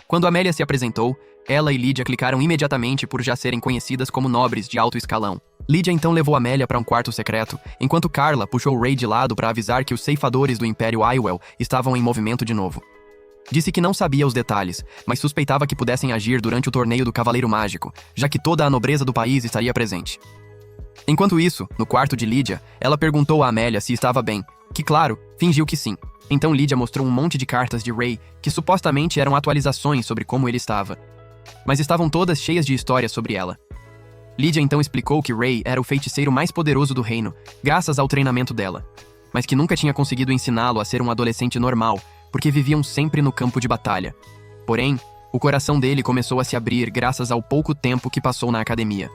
Quando Amélia se apresentou, ela e Lydia clicaram imediatamente por já serem conhecidas como nobres de alto escalão. Lydia então levou Amélia para um quarto secreto, enquanto Carla puxou Ray de lado para avisar que os ceifadores do Império Iwell estavam em movimento de novo. Disse que não sabia os detalhes, mas suspeitava que pudessem agir durante o torneio do Cavaleiro Mágico, já que toda a nobreza do país estaria presente. Enquanto isso, no quarto de Lydia, ela perguntou a Amélia se estava bem, que claro, fingiu que sim. Então Lydia mostrou um monte de cartas de Ray que supostamente eram atualizações sobre como ele estava. Mas estavam todas cheias de histórias sobre ela. Lydia então explicou que Ray era o feiticeiro mais poderoso do reino, graças ao treinamento dela, mas que nunca tinha conseguido ensiná-lo a ser um adolescente normal, porque viviam sempre no campo de batalha. Porém, o coração dele começou a se abrir graças ao pouco tempo que passou na academia.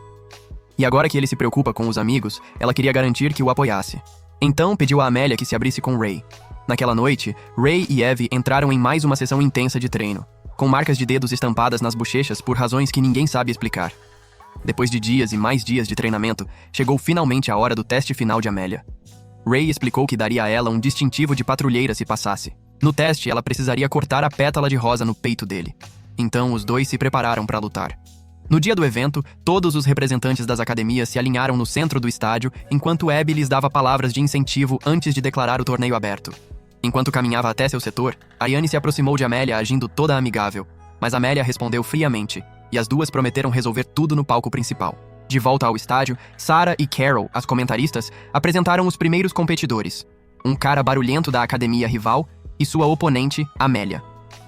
E agora que ele se preocupa com os amigos, ela queria garantir que o apoiasse. Então pediu a Amélia que se abrisse com Ray. Naquela noite, Ray e Evie entraram em mais uma sessão intensa de treino, com marcas de dedos estampadas nas bochechas por razões que ninguém sabe explicar. Depois de dias e mais dias de treinamento, chegou finalmente a hora do teste final de Amélia. Ray explicou que daria a ela um distintivo de patrulheira se passasse. No teste, ela precisaria cortar a pétala de rosa no peito dele. Então, os dois se prepararam para lutar. No dia do evento, todos os representantes das academias se alinharam no centro do estádio, enquanto Abby lhes dava palavras de incentivo antes de declarar o torneio aberto. Enquanto caminhava até seu setor, Ariane se aproximou de Amélia agindo toda amigável, mas Amélia respondeu friamente, e as duas prometeram resolver tudo no palco principal. De volta ao estádio, Sarah e Carol, as comentaristas, apresentaram os primeiros competidores. Um cara barulhento da academia rival e sua oponente, Amélia.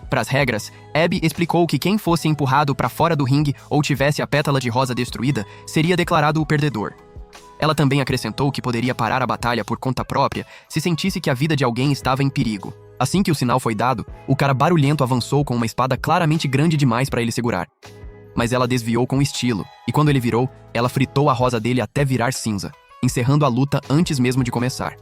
Para as regras, Abby explicou que quem fosse empurrado para fora do ringue ou tivesse a pétala de rosa destruída seria declarado o perdedor. Ela também acrescentou que poderia parar a batalha por conta própria se sentisse que a vida de alguém estava em perigo. Assim que o sinal foi dado, o cara barulhento avançou com uma espada claramente grande demais para ele segurar. Mas ela desviou com estilo, e quando ele virou, ela fritou a rosa dele até virar cinza, encerrando a luta antes mesmo de começar.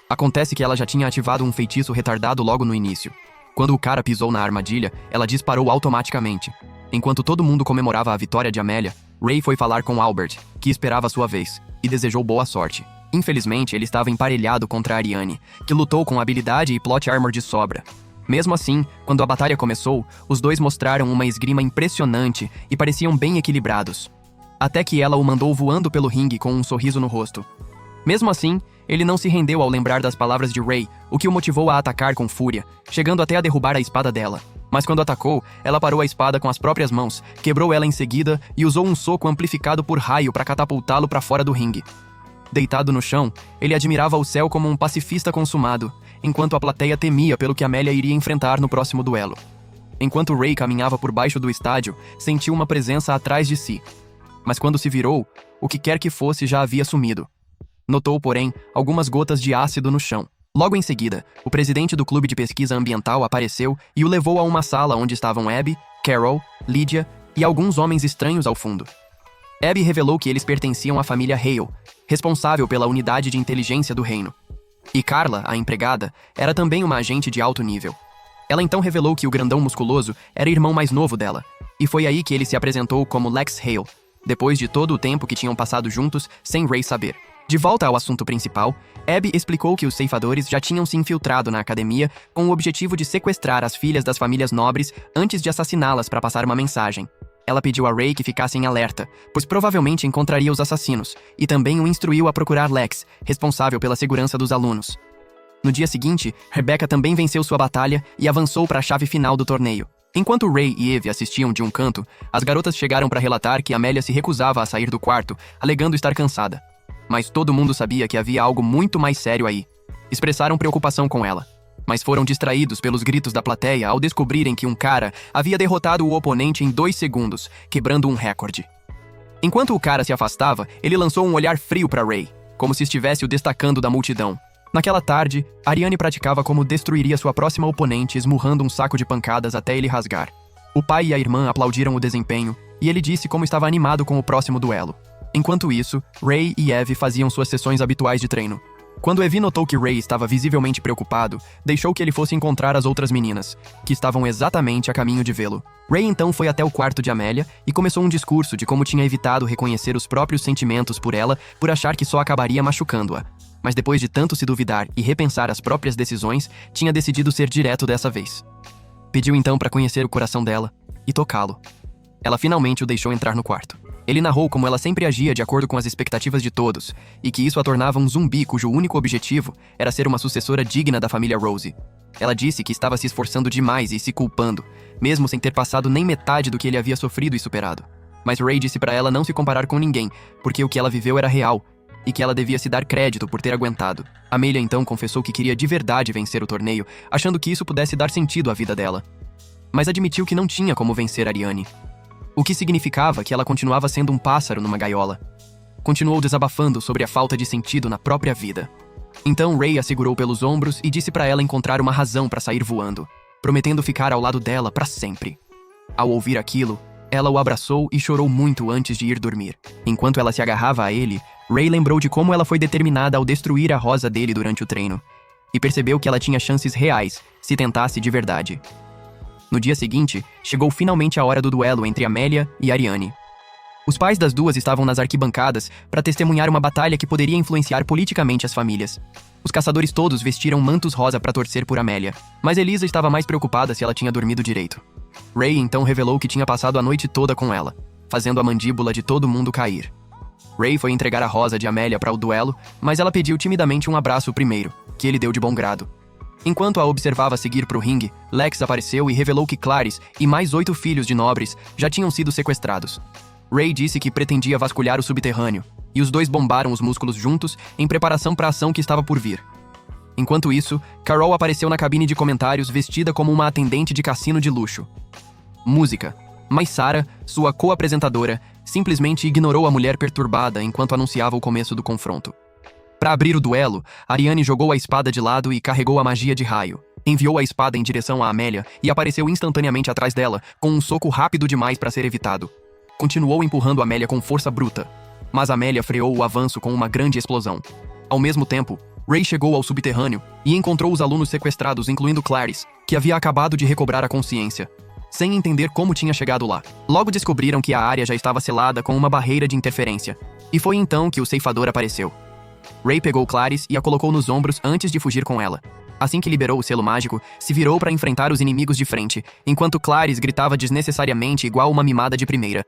Acontece que ela já tinha ativado um feitiço retardado logo no início. Quando o cara pisou na armadilha, ela disparou automaticamente. Enquanto todo mundo comemorava a vitória de Amélia, Ray foi falar com Albert, que esperava sua vez, e desejou boa sorte. Infelizmente, ele estava emparelhado contra Ariane, que lutou com habilidade e plot armor de sobra. Mesmo assim, quando a batalha começou, os dois mostraram uma esgrima impressionante e pareciam bem equilibrados. Até que ela o mandou voando pelo ringue com um sorriso no rosto. Mesmo assim, ele não se rendeu ao lembrar das palavras de Ray, o que o motivou a atacar com fúria, chegando até a derrubar a espada dela. Mas quando atacou, ela parou a espada com as próprias mãos, quebrou ela em seguida e usou um soco amplificado por raio para catapultá-lo para fora do ringue. Deitado no chão, ele admirava o céu como um pacifista consumado, enquanto a plateia temia pelo que Amélia iria enfrentar no próximo duelo. Enquanto Ray caminhava por baixo do estádio, sentiu uma presença atrás de si. Mas quando se virou, o que quer que fosse já havia sumido. Notou, porém, algumas gotas de ácido no chão. Logo em seguida, o presidente do clube de pesquisa ambiental apareceu e o levou a uma sala onde estavam Abby, Carol, Lydia e alguns homens estranhos ao fundo. Abby revelou que eles pertenciam à família Hale, responsável pela unidade de inteligência do reino. E Carla, a empregada, era também uma agente de alto nível. Ela então revelou que o grandão musculoso era irmão mais novo dela, e foi aí que ele se apresentou como Lex Hale, depois de todo o tempo que tinham passado juntos sem Ray saber. De volta ao assunto principal, Abby explicou que os ceifadores já tinham se infiltrado na academia com o objetivo de sequestrar as filhas das famílias nobres antes de assassiná-las para passar uma mensagem. Ela pediu a Ray que ficasse em alerta, pois provavelmente encontraria os assassinos, e também o instruiu a procurar Lex, responsável pela segurança dos alunos. No dia seguinte, Rebecca também venceu sua batalha e avançou para a chave final do torneio. Enquanto Ray e Eve assistiam de um canto, as garotas chegaram para relatar que Amélia se recusava a sair do quarto, alegando estar cansada. Mas todo mundo sabia que havia algo muito mais sério aí. Expressaram preocupação com ela, mas foram distraídos pelos gritos da plateia ao descobrirem que um cara havia derrotado o oponente em 2 segundos, quebrando um recorde. Enquanto o cara se afastava, ele lançou um olhar frio para Ray, como se estivesse o destacando da multidão. Naquela tarde, Ariane praticava como destruiria sua próxima oponente esmurrando um saco de pancadas até ele rasgar. O pai e a irmã aplaudiram o desempenho, e ele disse como estava animado com o próximo duelo. Enquanto isso, Ray e Evie faziam suas sessões habituais de treino. Quando Evie notou que Ray estava visivelmente preocupado, deixou que ele fosse encontrar as outras meninas, que estavam exatamente a caminho de vê-lo. Ray então foi até o quarto de Amélia e começou um discurso de como tinha evitado reconhecer os próprios sentimentos por ela por achar que só acabaria machucando-a. Mas depois de tanto se duvidar e repensar as próprias decisões, tinha decidido ser direto dessa vez. Pediu então para conhecer o coração dela e tocá-lo. Ela finalmente o deixou entrar no quarto. Ele narrou como ela sempre agia de acordo com as expectativas de todos, e que isso a tornava um zumbi cujo único objetivo era ser uma sucessora digna da família Rose. Ela disse que estava se esforçando demais e se culpando, mesmo sem ter passado nem metade do que ele havia sofrido e superado. Mas Ray disse para ela não se comparar com ninguém, porque o que ela viveu era real, e que ela devia se dar crédito por ter aguentado. Amelia então confessou que queria de verdade vencer o torneio, achando que isso pudesse dar sentido à vida dela. Mas admitiu que não tinha como vencer Ariane. O que significava que ela continuava sendo um pássaro numa gaiola. Continuou desabafando sobre a falta de sentido na própria vida. Então Ray a segurou pelos ombros e disse para ela encontrar uma razão para sair voando, prometendo ficar ao lado dela para sempre. Ao ouvir aquilo, ela o abraçou e chorou muito antes de ir dormir. Enquanto ela se agarrava a ele, Ray lembrou de como ela foi determinada ao destruir a rosa dele durante o treino, e percebeu que ela tinha chances reais se tentasse de verdade. No dia seguinte, chegou finalmente a hora do duelo entre Amelia e Ariane. Os pais das duas estavam nas arquibancadas para testemunhar uma batalha que poderia influenciar politicamente as famílias. Os caçadores todos vestiram mantos rosa para torcer por Amelia, mas Elisa estava mais preocupada se ela tinha dormido direito. Ray então revelou que tinha passado a noite toda com ela, fazendo a mandíbula de todo mundo cair. Ray foi entregar a rosa de Amelia para o duelo, mas ela pediu timidamente um abraço primeiro, que ele deu de bom grado. Enquanto a observava seguir para o ringue, Lex apareceu e revelou que Clarice e mais 8 filhos de nobres já tinham sido sequestrados. Ray disse que pretendia vasculhar o subterrâneo, e os dois bombaram os músculos juntos em preparação para a ação que estava por vir. Enquanto isso, Carol apareceu na cabine de comentários vestida como uma atendente de cassino de luxo. Música. Mas Sarah, sua co-apresentadora, simplesmente ignorou a mulher perturbada enquanto anunciava o começo do confronto. Para abrir o duelo, Ariane jogou a espada de lado e carregou a magia de raio. Enviou a espada em direção a Amelia e apareceu instantaneamente atrás dela, com um soco rápido demais para ser evitado. Continuou empurrando Amelia com força bruta, mas Amelia freou o avanço com uma grande explosão. Ao mesmo tempo, Ray chegou ao subterrâneo e encontrou os alunos sequestrados, incluindo Clarice, que havia acabado de recobrar a consciência, sem entender como tinha chegado lá. Logo descobriram que a área já estava selada com uma barreira de interferência, e foi então que o ceifador apareceu. Ray pegou Clarice e a colocou nos ombros antes de fugir com ela. Assim que liberou o selo mágico, se virou para enfrentar os inimigos de frente, enquanto Clarice gritava desnecessariamente igual uma mimada de primeira.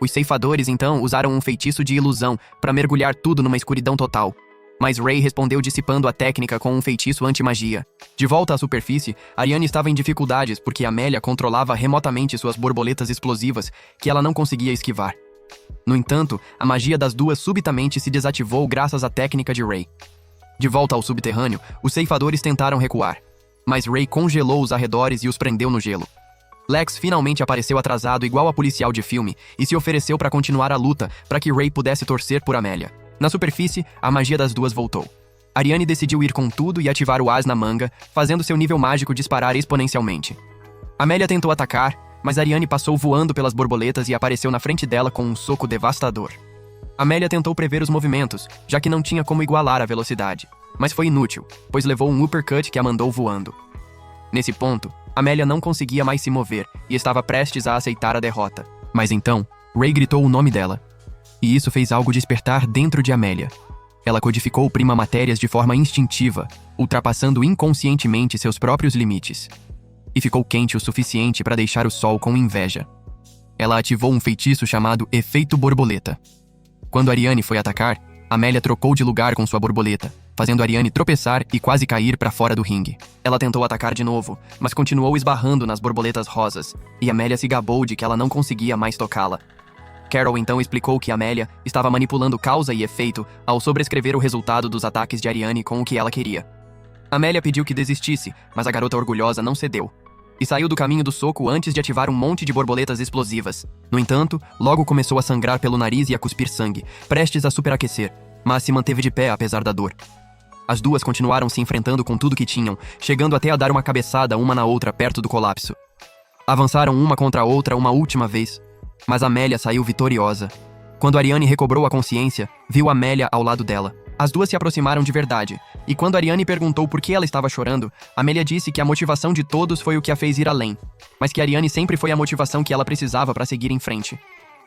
Os ceifadores, então, usaram um feitiço de ilusão para mergulhar tudo numa escuridão total. Mas Ray respondeu dissipando a técnica com um feitiço anti-magia. De volta à superfície, Ariane estava em dificuldades porque Amelia controlava remotamente suas borboletas explosivas que ela não conseguia esquivar. No entanto, a magia das duas subitamente se desativou graças à técnica de Ray. De volta ao subterrâneo, os ceifadores tentaram recuar, mas Ray congelou os arredores e os prendeu no gelo. Lex finalmente apareceu atrasado igual a policial de filme e se ofereceu para continuar a luta para que Ray pudesse torcer por Amelia. Na superfície, a magia das duas voltou. Ariane decidiu ir com tudo e ativar o as na manga, fazendo seu nível mágico disparar exponencialmente. Amelia tentou atacar, mas Ariane passou voando pelas borboletas e apareceu na frente dela com um soco devastador. Amelia tentou prever os movimentos, já que não tinha como igualar a velocidade, mas foi inútil, pois levou um uppercut que a mandou voando. Nesse ponto, Amelia não conseguia mais se mover e estava prestes a aceitar a derrota. Mas então, Ray gritou o nome dela. E isso fez algo despertar dentro de Amelia. Ela codificou prima-matérias de forma instintiva, ultrapassando inconscientemente seus próprios limites. E ficou quente o suficiente para deixar o sol com inveja. Ela ativou um feitiço chamado Efeito Borboleta. Quando Ariane foi atacar, Amelia trocou de lugar com sua borboleta, fazendo Ariane tropeçar e quase cair para fora do ringue. Ela tentou atacar de novo, mas continuou esbarrando nas borboletas rosas, e Amelia se gabou de que ela não conseguia mais tocá-la. Carol então explicou que Amelia estava manipulando causa e efeito ao sobrescrever o resultado dos ataques de Ariane com o que ela queria. Amelia pediu que desistisse, mas a garota orgulhosa não cedeu, e saiu do caminho do soco antes de ativar um monte de borboletas explosivas. No entanto, logo começou a sangrar pelo nariz e a cuspir sangue, prestes a superaquecer, mas se manteve de pé apesar da dor. As duas continuaram se enfrentando com tudo que tinham, chegando até a dar uma cabeçada uma na outra perto do colapso. Avançaram uma contra a outra uma última vez, mas Amelia saiu vitoriosa. Quando Ariane recobrou a consciência, viu Amelia ao lado dela. As duas se aproximaram de verdade, e quando Ariane perguntou por que ela estava chorando, Amelia disse que a motivação de todos foi o que a fez ir além, mas que Ariane sempre foi a motivação que ela precisava para seguir em frente.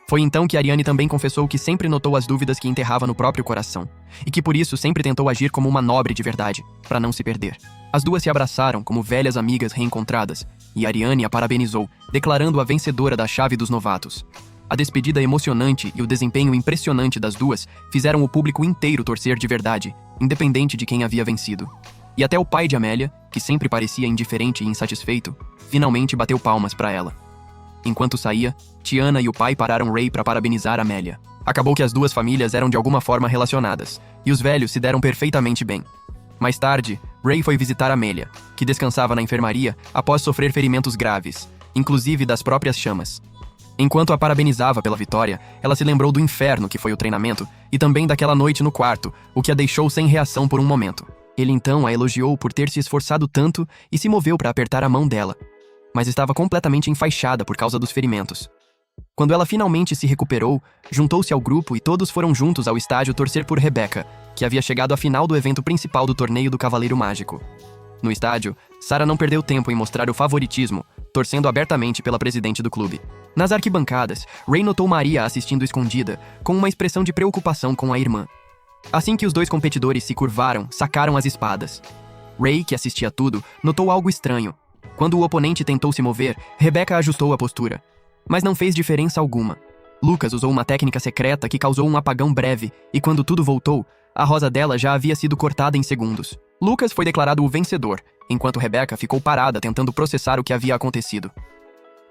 Foi então que Ariane também confessou que sempre notou as dúvidas que enterrava no próprio coração, e que por isso sempre tentou agir como uma nobre de verdade, para não se perder. As duas se abraçaram como velhas amigas reencontradas, e Ariane a parabenizou, declarando-a vencedora da chave dos novatos. A despedida emocionante e o desempenho impressionante das duas fizeram o público inteiro torcer de verdade, independente de quem havia vencido. E até o pai de Amelia, que sempre parecia indiferente e insatisfeito, finalmente bateu palmas para ela. Enquanto saía, Tiana e o pai pararam Ray para parabenizar Amelia. Acabou que as duas famílias eram de alguma forma relacionadas, e os velhos se deram perfeitamente bem. Mais tarde, Ray foi visitar Amelia, que descansava na enfermaria após sofrer ferimentos graves, inclusive das próprias chamas. Enquanto a parabenizava pela vitória, ela se lembrou do inferno que foi o treinamento e também daquela noite no quarto, o que a deixou sem reação por um momento. Ele então a elogiou por ter se esforçado tanto e se moveu para apertar a mão dela, mas estava completamente enfaixada por causa dos ferimentos. Quando ela finalmente se recuperou, juntou-se ao grupo e todos foram juntos ao estádio torcer por Rebecca, que havia chegado à final do evento principal do torneio do Cavaleiro Mágico. No estádio, Sarah não perdeu tempo em mostrar o favoritismo, torcendo abertamente pela presidente do clube. Nas arquibancadas, Ray notou Maria assistindo escondida, com uma expressão de preocupação com a irmã. Assim que os dois competidores se curvaram, sacaram as espadas. Ray, que assistia tudo, notou algo estranho. Quando o oponente tentou se mover, Rebecca ajustou a postura. Mas não fez diferença alguma. Lucas usou uma técnica secreta que causou um apagão breve, e quando tudo voltou, a rosa dela já havia sido cortada em segundos. Lucas foi declarado o vencedor, enquanto Rebecca ficou parada tentando processar o que havia acontecido.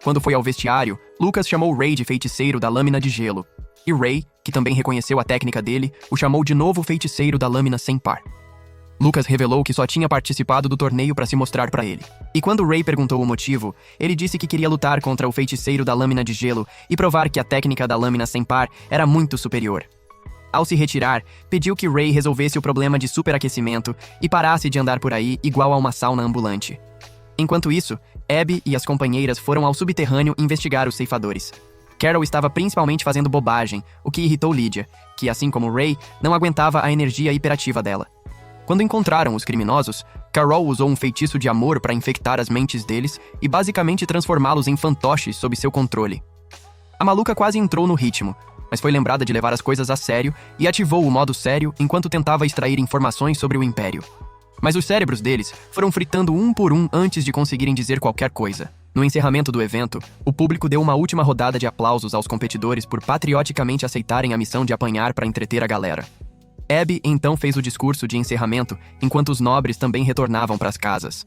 Quando foi ao vestiário, Lucas chamou Ray de feiticeiro da lâmina de gelo, e Ray, que também reconheceu a técnica dele, o chamou de novo feiticeiro da lâmina sem par. Lucas revelou que só tinha participado do torneio para se mostrar para ele. E quando Ray perguntou o motivo, ele disse que queria lutar contra o feiticeiro da lâmina de gelo e provar que a técnica da lâmina sem par era muito superior. Ao se retirar, pediu que Ray resolvesse o problema de superaquecimento e parasse de andar por aí igual a uma sauna ambulante. Enquanto isso, Abby e as companheiras foram ao subterrâneo investigar os ceifadores. Carol estava principalmente fazendo bobagem, o que irritou Lydia, que, assim como Ray, não aguentava a energia hiperativa dela. Quando encontraram os criminosos, Carol usou um feitiço de amor para infectar as mentes deles e basicamente transformá-los em fantoches sob seu controle. A maluca quase entrou no ritmo, mas foi lembrada de levar as coisas a sério e ativou o modo sério enquanto tentava extrair informações sobre o Império. Mas os cérebros deles foram fritando um por um antes de conseguirem dizer qualquer coisa. No encerramento do evento, o público deu uma última rodada de aplausos aos competidores por patrioticamente aceitarem a missão de apanhar para entreter a galera. Abby então fez o discurso de encerramento, enquanto os nobres também retornavam para as casas.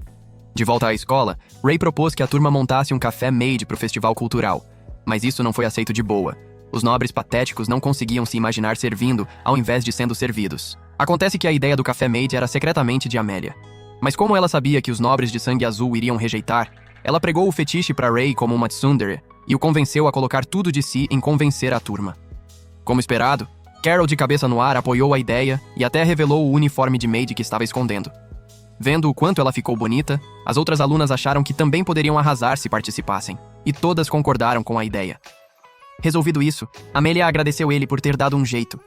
De volta à escola, Ray propôs que a turma montasse um café made para o festival cultural, mas isso não foi aceito de boa. Os nobres patéticos não conseguiam se imaginar servindo, ao invés de sendo servidos. Acontece que a ideia do café made era secretamente de Amelia. Mas como ela sabia que os nobres de sangue azul iriam rejeitar, ela pregou o fetiche para Ray como uma tsundere e o convenceu a colocar tudo de si em convencer a turma. Como esperado, Carol, de cabeça no ar, apoiou a ideia e até revelou o uniforme de maid que estava escondendo. Vendo o quanto ela ficou bonita, as outras alunas acharam que também poderiam arrasar se participassem, e todas concordaram com a ideia. Resolvido isso, Amelia agradeceu ele por ter dado um jeito,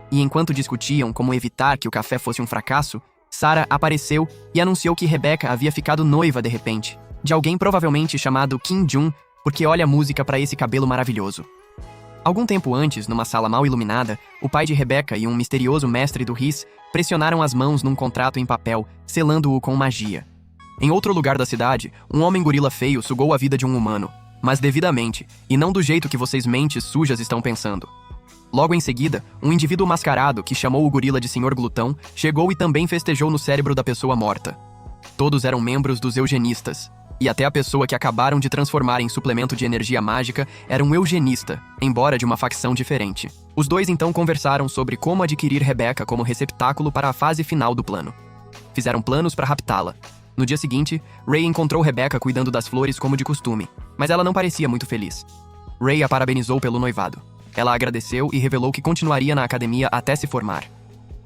e enquanto discutiam como evitar que o café fosse um fracasso, Sarah apareceu e anunciou que Rebecca havia ficado noiva de repente, de alguém provavelmente chamado Kim Jun, porque olha a música para esse cabelo maravilhoso. Algum tempo antes, numa sala mal iluminada, o pai de Rebecca e um misterioso mestre do Riz pressionaram as mãos num contrato em papel, selando-o com magia. Em outro lugar da cidade, um homem gorila feio sugou a vida de um humano, mas devidamente, e não do jeito que vocês mentes sujas estão pensando. Logo em seguida, um indivíduo mascarado, que chamou o gorila de Senhor Glutão, chegou e também festejou no cérebro da pessoa morta. Todos eram membros dos eugenistas, e até a pessoa que acabaram de transformar em suplemento de energia mágica era um eugenista, embora de uma facção diferente. Os dois então conversaram sobre como adquirir Rebecca como receptáculo para a fase final do plano. Fizeram planos para raptá-la. No dia seguinte, Ray encontrou Rebecca cuidando das flores como de costume, mas ela não parecia muito feliz. Ray a parabenizou pelo noivado. Ela agradeceu e revelou que continuaria na academia até se formar.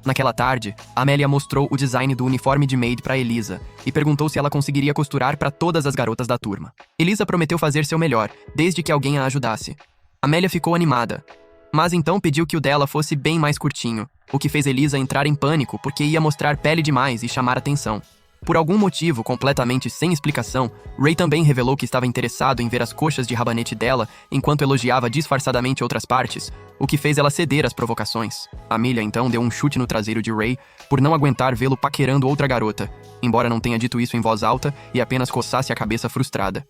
Naquela tarde, Amelia mostrou o design do uniforme de maid para Elisa e perguntou se ela conseguiria costurar para todas as garotas da turma. Elisa prometeu fazer seu melhor, desde que alguém a ajudasse. Amelia ficou animada, mas então pediu que o dela fosse bem mais curtinho, o que fez Elisa entrar em pânico porque ia mostrar pele demais e chamar atenção. Por algum motivo completamente sem explicação, Ray também revelou que estava interessado em ver as coxas de rabanete dela enquanto elogiava disfarçadamente outras partes, o que fez ela ceder às provocações. Amelia então deu um chute no traseiro de Ray por não aguentar vê-lo paquerando outra garota, embora não tenha dito isso em voz alta e apenas coçasse a cabeça frustrada.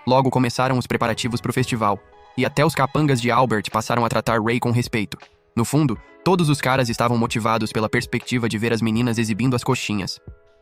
Logo começaram os preparativos para o festival, e até os capangas de Albert passaram a tratar Ray com respeito. No fundo, todos os caras estavam motivados pela perspectiva de ver as meninas exibindo as coxinhas.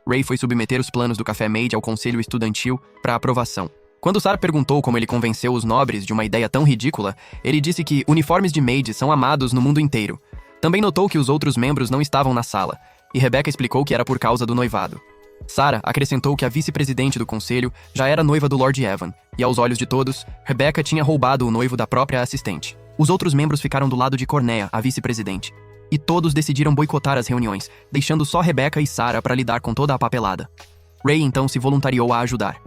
Ray foi submeter os planos do Café Made ao conselho estudantil para aprovação. Quando Sarah perguntou como ele convenceu os nobres de uma ideia tão ridícula, ele disse que uniformes de maid são amados no mundo inteiro. Também notou que os outros membros não estavam na sala, e Rebecca explicou que era por causa do noivado. Sarah acrescentou que a vice-presidente do conselho já era noiva do Lord Evan, e aos olhos de todos, Rebecca tinha roubado o noivo da própria assistente. Os outros membros ficaram do lado de Cornea, a vice-presidente, e todos decidiram boicotar as reuniões, deixando só Rebecca e Sarah para lidar com toda a papelada. Ray então se voluntariou a ajudar.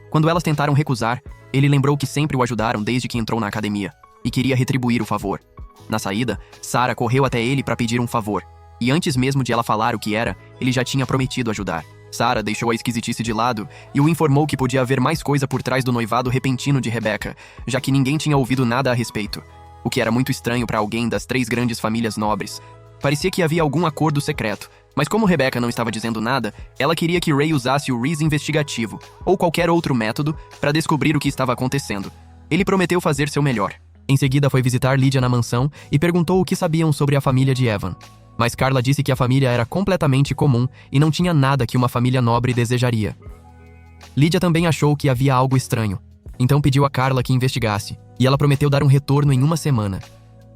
Quando elas tentaram recusar, ele lembrou que sempre o ajudaram desde que entrou na academia, e queria retribuir o favor. Na saída, Sarah correu até ele para pedir um favor, e antes mesmo de ela falar o que era, ele já tinha prometido ajudar. Sarah deixou a esquisitice de lado e o informou que podia haver mais coisa por trás do noivado repentino de Rebecca, já que ninguém tinha ouvido nada a respeito, o que era muito estranho para alguém das 3 grandes famílias nobres. Parecia que havia algum acordo secreto, mas como Rebecca não estava dizendo nada, ela queria que Ray usasse o Reese investigativo, ou qualquer outro método, para descobrir o que estava acontecendo. Ele prometeu fazer seu melhor. Em seguida foi visitar Lydia na mansão e perguntou o que sabiam sobre a família de Evan. Mas Carla disse que a família era completamente comum e não tinha nada que uma família nobre desejaria. Lydia também achou que havia algo estranho, então pediu a Carla que investigasse, e ela prometeu dar um retorno em uma semana.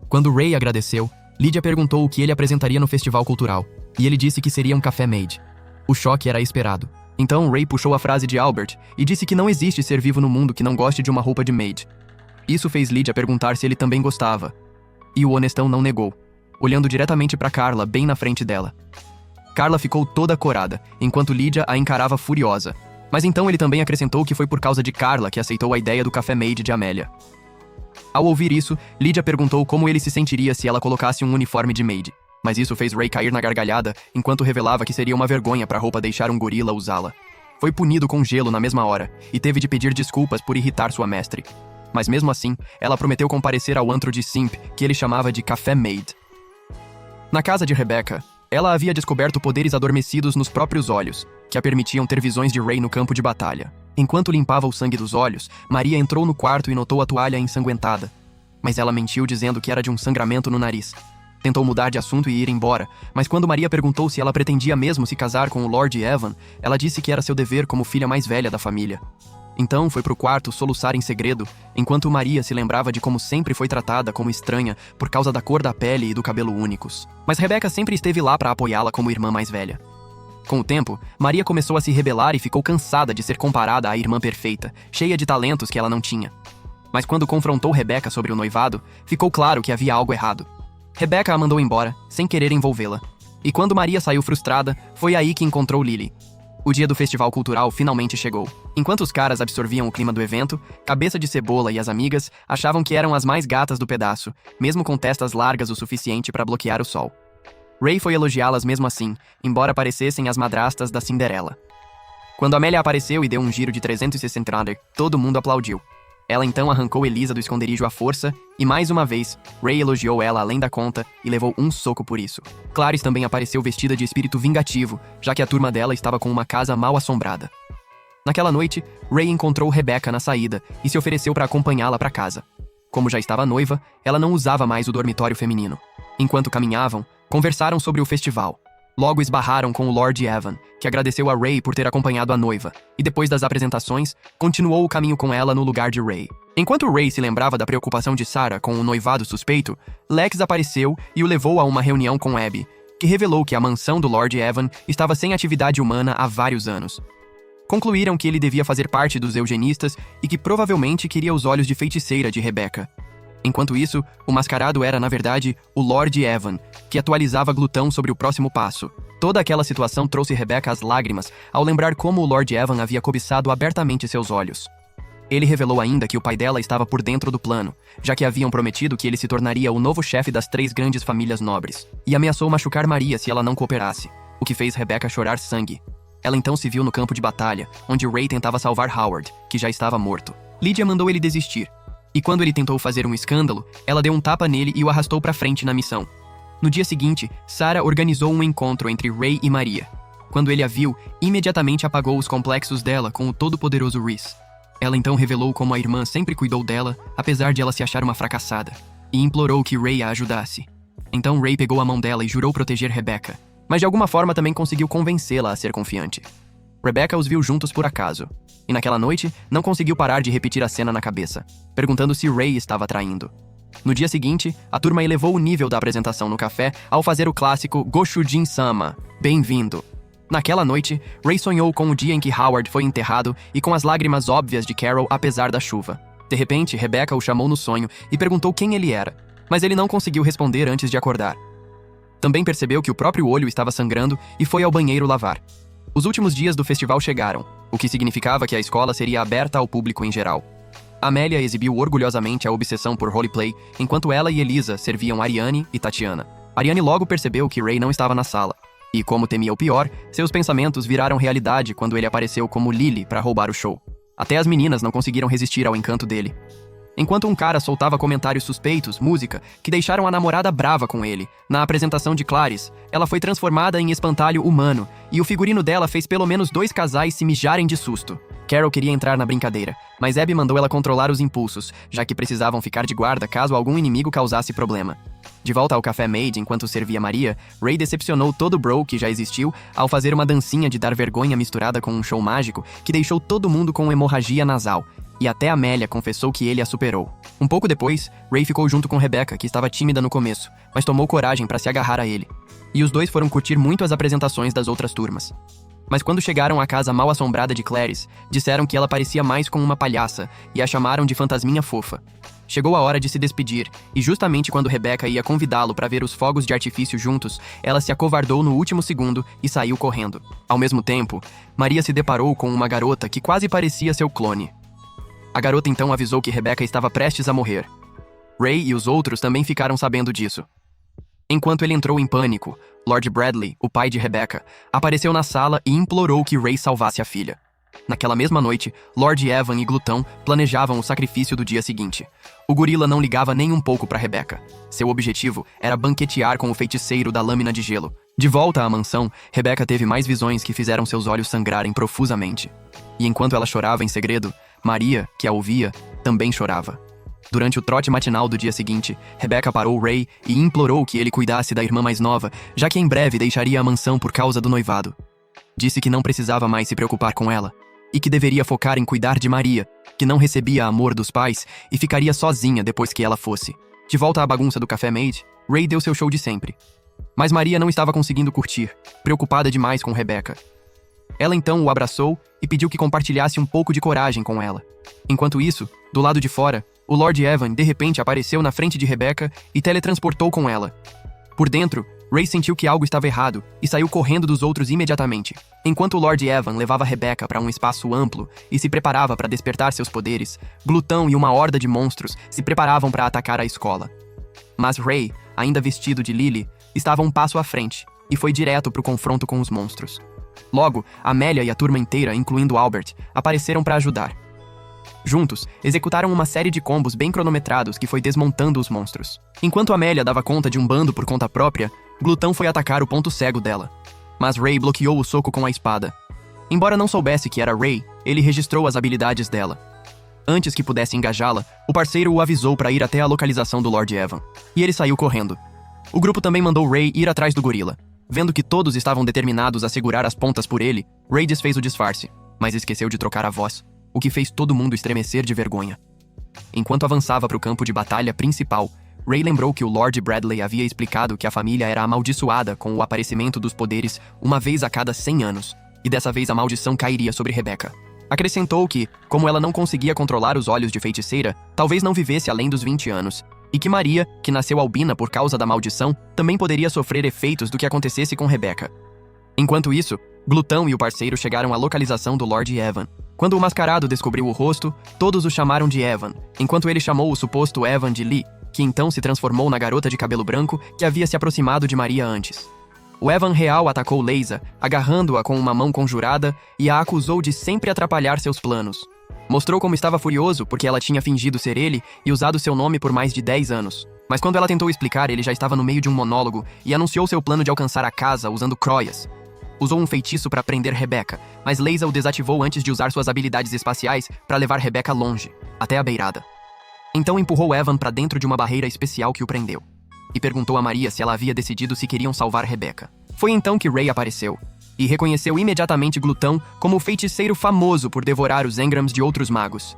Quando Ray agradeceu, Lydia perguntou o que ele apresentaria no festival cultural, e ele disse que seria um café maid. O choque era esperado. Então Ray puxou a frase de Albert e disse que não existe ser vivo no mundo que não goste de uma roupa de maid. Isso fez Lydia perguntar se ele também gostava, e o honestão não negou, olhando diretamente para Carla bem na frente dela. Carla ficou toda corada, enquanto Lydia a encarava furiosa. Mas então ele também acrescentou que foi por causa de Carla que aceitou a ideia do café maid de Amélia. Ao ouvir isso, Lydia perguntou como ele se sentiria se ela colocasse um uniforme de maid. Mas isso fez Ray cair na gargalhada, enquanto revelava que seria uma vergonha para a roupa deixar um gorila usá-la. Foi punido com gelo na mesma hora, e teve de pedir desculpas por irritar sua mestre. Mas mesmo assim, ela prometeu comparecer ao antro de Simp, que ele chamava de Café Maid. Na casa de Rebecca, ela havia descoberto poderes adormecidos nos próprios olhos, que a permitiam ter visões de Ray no campo de batalha. Enquanto limpava o sangue dos olhos, Maria entrou no quarto e notou a toalha ensanguentada. Mas ela mentiu dizendo que era de um sangramento no nariz. Tentou mudar de assunto e ir embora, mas quando Maria perguntou se ela pretendia mesmo se casar com o Lord Evan, ela disse que era seu dever como filha mais velha da família. Então foi pro quarto soluçar em segredo, enquanto Maria se lembrava de como sempre foi tratada como estranha por causa da cor da pele e do cabelo únicos. Mas Rebecca sempre esteve lá para apoiá-la como irmã mais velha. Com o tempo, Maria começou a se rebelar e ficou cansada de ser comparada à irmã perfeita, cheia de talentos que ela não tinha. Mas quando confrontou Rebecca sobre o noivado, ficou claro que havia algo errado. Rebecca a mandou embora, sem querer envolvê-la. E quando Maria saiu frustrada, foi aí que encontrou Lily. O dia do festival cultural finalmente chegou. Enquanto os caras absorviam o clima do evento, Cabeça de Cebola e as amigas achavam que eram as mais gatas do pedaço, mesmo com testas largas o suficiente para bloquear o sol. Ray foi elogiá-las mesmo assim, embora parecessem as madrastas da Cinderela. Quando Amélia apareceu e deu um giro de 360 graus, todo mundo aplaudiu. Ela então arrancou Elisa do esconderijo à força, e mais uma vez, Ray elogiou ela além da conta e levou um soco por isso. Clarice também apareceu vestida de espírito vingativo, já que a turma dela estava com uma casa mal assombrada. Naquela noite, Ray encontrou Rebecca na saída e se ofereceu para acompanhá-la para casa. Como já estava noiva, ela não usava mais o dormitório feminino. Enquanto caminhavam, conversaram sobre o festival. Logo esbarraram com o Lord Evan, que agradeceu a Ray por ter acompanhado a noiva, e depois das apresentações, continuou o caminho com ela no lugar de Ray. Enquanto Ray se lembrava da preocupação de Sarah com o noivado suspeito, Lex apareceu e o levou a uma reunião com Abby, que revelou que a mansão do Lord Evan estava sem atividade humana há vários anos. Concluíram que ele devia fazer parte dos eugenistas e que provavelmente queria os olhos de feiticeira de Rebecca. Enquanto isso, o mascarado era, na verdade, o Lord Evan, que atualizava Glutão sobre o próximo passo. Toda aquela situação trouxe Rebecca às lágrimas ao lembrar como o Lord Evan havia cobiçado abertamente seus olhos. Ele revelou ainda que o pai dela estava por dentro do plano, já que haviam prometido que ele se tornaria o novo chefe das 3 grandes famílias nobres, e ameaçou machucar Maria se ela não cooperasse, o que fez Rebecca chorar sangue. Ela então se viu no campo de batalha, onde Ray tentava salvar Howard, que já estava morto. Lydia mandou ele desistir. E quando ele tentou fazer um escândalo, ela deu um tapa nele e o arrastou para frente na missão. No dia seguinte, Sarah organizou um encontro entre Ray e Maria. Quando ele a viu, imediatamente apagou os complexos dela com o todo-poderoso Reese. Ela então revelou como a irmã sempre cuidou dela, apesar de ela se achar uma fracassada, e implorou que Ray a ajudasse. Então Ray pegou a mão dela e jurou proteger Rebecca, mas de alguma forma também conseguiu convencê-la a ser confiante. Rebecca os viu juntos por acaso, e naquela noite não conseguiu parar de repetir a cena na cabeça, perguntando se Ray estava traindo. No dia seguinte, a turma elevou o nível da apresentação no café ao fazer o clássico Goshujin-sama, bem-vindo. Naquela noite, Ray sonhou com o dia em que Howard foi enterrado e com as lágrimas óbvias de Carol apesar da chuva. De repente, Rebecca o chamou no sonho e perguntou quem ele era, mas ele não conseguiu responder antes de acordar. Também percebeu que o próprio olho estava sangrando e foi ao banheiro lavar. Os últimos dias do festival chegaram, o que significava que a escola seria aberta ao público em geral. Amélia exibiu orgulhosamente a obsessão por roleplay, enquanto ela e Elisa serviam Ariane e Tatiana. Ariane logo percebeu que Ray não estava na sala, e como temia o pior, seus pensamentos viraram realidade quando ele apareceu como Lily para roubar o show. Até as meninas não conseguiram resistir ao encanto dele. Enquanto um cara soltava comentários suspeitos, música, que deixaram a namorada brava com ele, na apresentação de Clarice, ela foi transformada em espantalho humano, e o figurino dela fez pelo menos 2 casais se mijarem de susto. Carol queria entrar na brincadeira, mas Abby mandou ela controlar os impulsos, já que precisavam ficar de guarda caso algum inimigo causasse problema. De volta ao café Maid enquanto servia Maria, Ray decepcionou todo o bro que já existiu ao fazer uma dancinha de dar vergonha misturada com um show mágico que deixou todo mundo com hemorragia nasal, e até Amélia confessou que ele a superou. Um pouco depois, Ray ficou junto com Rebecca, que estava tímida no começo, mas tomou coragem para se agarrar a ele. E os dois foram curtir muito as apresentações das outras turmas. Mas quando chegaram à casa mal assombrada de Clarice, disseram que ela parecia mais com uma palhaça e a chamaram de fantasminha fofa. Chegou a hora de se despedir, e justamente quando Rebecca ia convidá-lo para ver os fogos de artifício juntos, ela se acovardou no último segundo e saiu correndo. Ao mesmo tempo, Maria se deparou com uma garota que quase parecia seu clone. A garota então avisou que Rebecca estava prestes a morrer. Ray e os outros também ficaram sabendo disso. Enquanto ele entrou em pânico, Lord Bradley, o pai de Rebecca, apareceu na sala e implorou que Ray salvasse a filha. Naquela mesma noite, Lord Evan e Glutão planejavam o sacrifício do dia seguinte. O gorila não ligava nem um pouco para Rebecca. Seu objetivo era banquetear com o feiticeiro da lâmina de gelo. De volta à mansão, Rebecca teve mais visões que fizeram seus olhos sangrarem profusamente. E enquanto ela chorava em segredo, Maria, que a ouvia, também chorava. Durante o trote matinal do dia seguinte, Rebecca parou Ray e implorou que ele cuidasse da irmã mais nova, já que em breve deixaria a mansão por causa do noivado. Disse que não precisava mais se preocupar com ela, e que deveria focar em cuidar de Maria, que não recebia amor dos pais e ficaria sozinha depois que ela fosse. De volta à bagunça do café Maid, Ray deu seu show de sempre. Mas Maria não estava conseguindo curtir, preocupada demais com Rebecca. Ela então o abraçou e pediu que compartilhasse um pouco de coragem com ela. Enquanto isso, do lado de fora, o Lord Evan de repente apareceu na frente de Rebecca e teletransportou com ela. Por dentro, Ray sentiu que algo estava errado e saiu correndo dos outros imediatamente. Enquanto o Lord Evan levava Rebecca para um espaço amplo e se preparava para despertar seus poderes, Glutão e uma horda de monstros se preparavam para atacar a escola. Mas Ray, ainda vestido de Lily, estava um passo à frente e foi direto para o confronto com os monstros. Logo, Amélia e a turma inteira, incluindo Albert, apareceram para ajudar. Juntos, executaram uma série de combos bem cronometrados que foi desmontando os monstros. Enquanto Amélia dava conta de um bando por conta própria, Glutão foi atacar o ponto cego dela. Mas Ray bloqueou o soco com a espada. Embora não soubesse que era Ray, ele registrou as habilidades dela. Antes que pudesse engajá-la, o parceiro o avisou para ir até a localização do Lord Evan, e ele saiu correndo. O grupo também mandou Ray ir atrás do gorila. Vendo que todos estavam determinados a segurar as pontas por ele, Ray desfez o disfarce, mas esqueceu de trocar a voz, o que fez todo mundo estremecer de vergonha. Enquanto avançava para o campo de batalha principal, Ray lembrou que o Lord Bradley havia explicado que a família era amaldiçoada com o aparecimento dos poderes uma vez a cada 100 anos, e dessa vez a maldição cairia sobre Rebecca. Acrescentou que, como ela não conseguia controlar os olhos de feiticeira, talvez não vivesse além dos 20 anos, e que Maria, que nasceu albina por causa da maldição, também poderia sofrer efeitos do que acontecesse com Rebecca. Enquanto isso, Glutão e o parceiro chegaram à localização do Lord Evan. Quando o mascarado descobriu o rosto, todos o chamaram de Evan, enquanto ele chamou o suposto Evan de Lee, que então se transformou na garota de cabelo branco que havia se aproximado de Maria antes. O Evan real atacou Leisa, agarrando-a com uma mão conjurada e a acusou de sempre atrapalhar seus planos. Mostrou como estava furioso porque ela tinha fingido ser ele e usado seu nome por mais de 10 anos. Mas quando ela tentou explicar, ele já estava no meio de um monólogo e anunciou seu plano de alcançar a casa usando Croias. Usou um feitiço para prender Rebecca, mas Leisa o desativou antes de usar suas habilidades espaciais para levar Rebecca longe, até a beirada. Então empurrou Evan para dentro de uma barreira especial que o prendeu, e perguntou a Maria se ela havia decidido se queriam salvar Rebecca. Foi então que Ray apareceu. e reconheceu imediatamente Glutão como o feiticeiro famoso por devorar os engrams de outros magos.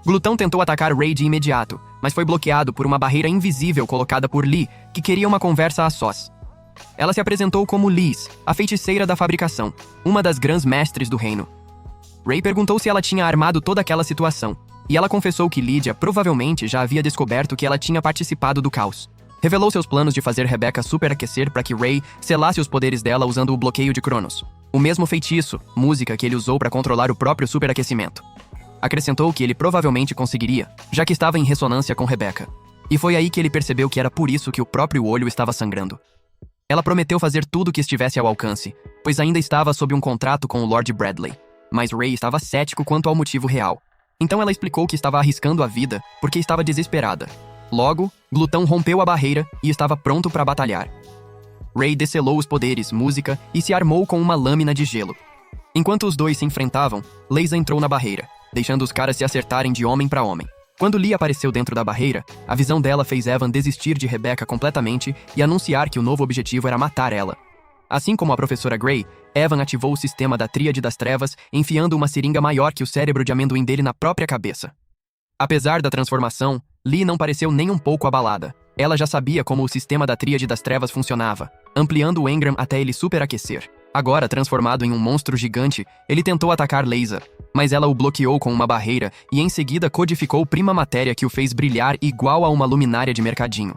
Glutão tentou atacar Ray de imediato, mas foi bloqueado por uma barreira invisível colocada por Lee, que queria uma conversa a sós. Ela se apresentou como Liz, a feiticeira da fabricação, uma das grandes mestres do reino. Ray perguntou se ela tinha armado toda aquela situação, e ela confessou que Lydia provavelmente já havia descoberto que ela tinha participado do caos. Revelou seus planos de fazer Rebecca superaquecer para que Ray selasse os poderes dela usando o bloqueio de Cronos, o mesmo feitiço, música que ele usou para controlar o próprio superaquecimento. Acrescentou que ele provavelmente conseguiria, já que estava em ressonância com Rebecca. E foi aí que ele percebeu que era por isso que o próprio olho estava sangrando. Ela prometeu fazer tudo o que estivesse ao alcance, pois ainda estava sob um contrato com o Lord Bradley. Mas Ray estava cético quanto ao motivo real. Então ela explicou que estava arriscando a vida porque estava desesperada. Logo, Glutão rompeu a barreira e estava pronto para batalhar. Ray descelou os poderes, música e se armou com uma lâmina de gelo. Enquanto os dois se enfrentavam, Leisa entrou na barreira, deixando os caras se acertarem de homem para homem. Quando Lee apareceu dentro da barreira, a visão dela fez Evan desistir de Rebecca completamente e anunciar que o novo objetivo era matar ela. Assim como a professora Grey, Evan ativou o sistema da Tríade das Trevas, enfiando uma seringa maior que o cérebro de amendoim dele na própria cabeça. Apesar da transformação, Lee não pareceu nem um pouco abalada. Ela já sabia como o sistema da Tríade das Trevas funcionava, ampliando o engram até ele superaquecer. Agora, transformado em um monstro gigante, ele tentou atacar Leisa, mas ela o bloqueou com uma barreira e em seguida codificou prima matéria que o fez brilhar igual a uma luminária de mercadinho.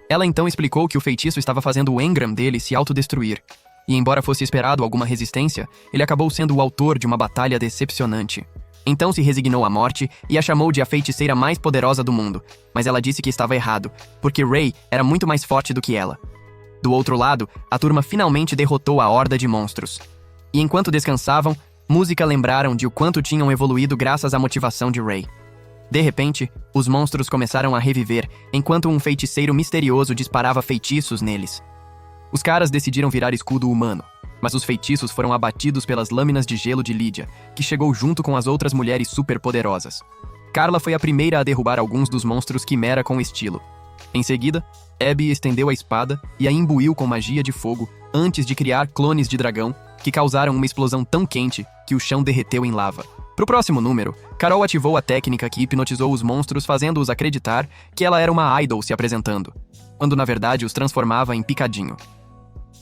Ela então explicou que o feitiço estava fazendo o engram dele se autodestruir. E embora fosse esperado alguma resistência, ele acabou sendo o autor de uma batalha decepcionante. Então se resignou à morte e a chamou de a feiticeira mais poderosa do mundo, mas ela disse que estava errado, porque Ray era muito mais forte do que ela. Do outro lado, a turma finalmente derrotou a horda de monstros. E enquanto descansavam, música lembraram de o quanto tinham evoluído graças à motivação de Ray. De repente, os monstros começaram a reviver, enquanto um feiticeiro misterioso disparava feitiços neles. Os caras decidiram virar escudo humano, mas os feitiços foram abatidos pelas lâminas de gelo de Lydia, que chegou junto com as outras mulheres superpoderosas. Carla foi a primeira a derrubar alguns dos monstros quimera com estilo. Em seguida, Abby estendeu a espada e a imbuiu com magia de fogo antes de criar clones de dragão que causaram uma explosão tão quente que o chão derreteu em lava. Pro próximo número, Carol ativou a técnica que hipnotizou os monstros, fazendo-os acreditar que ela era uma idol se apresentando, quando na verdade os transformava em picadinho.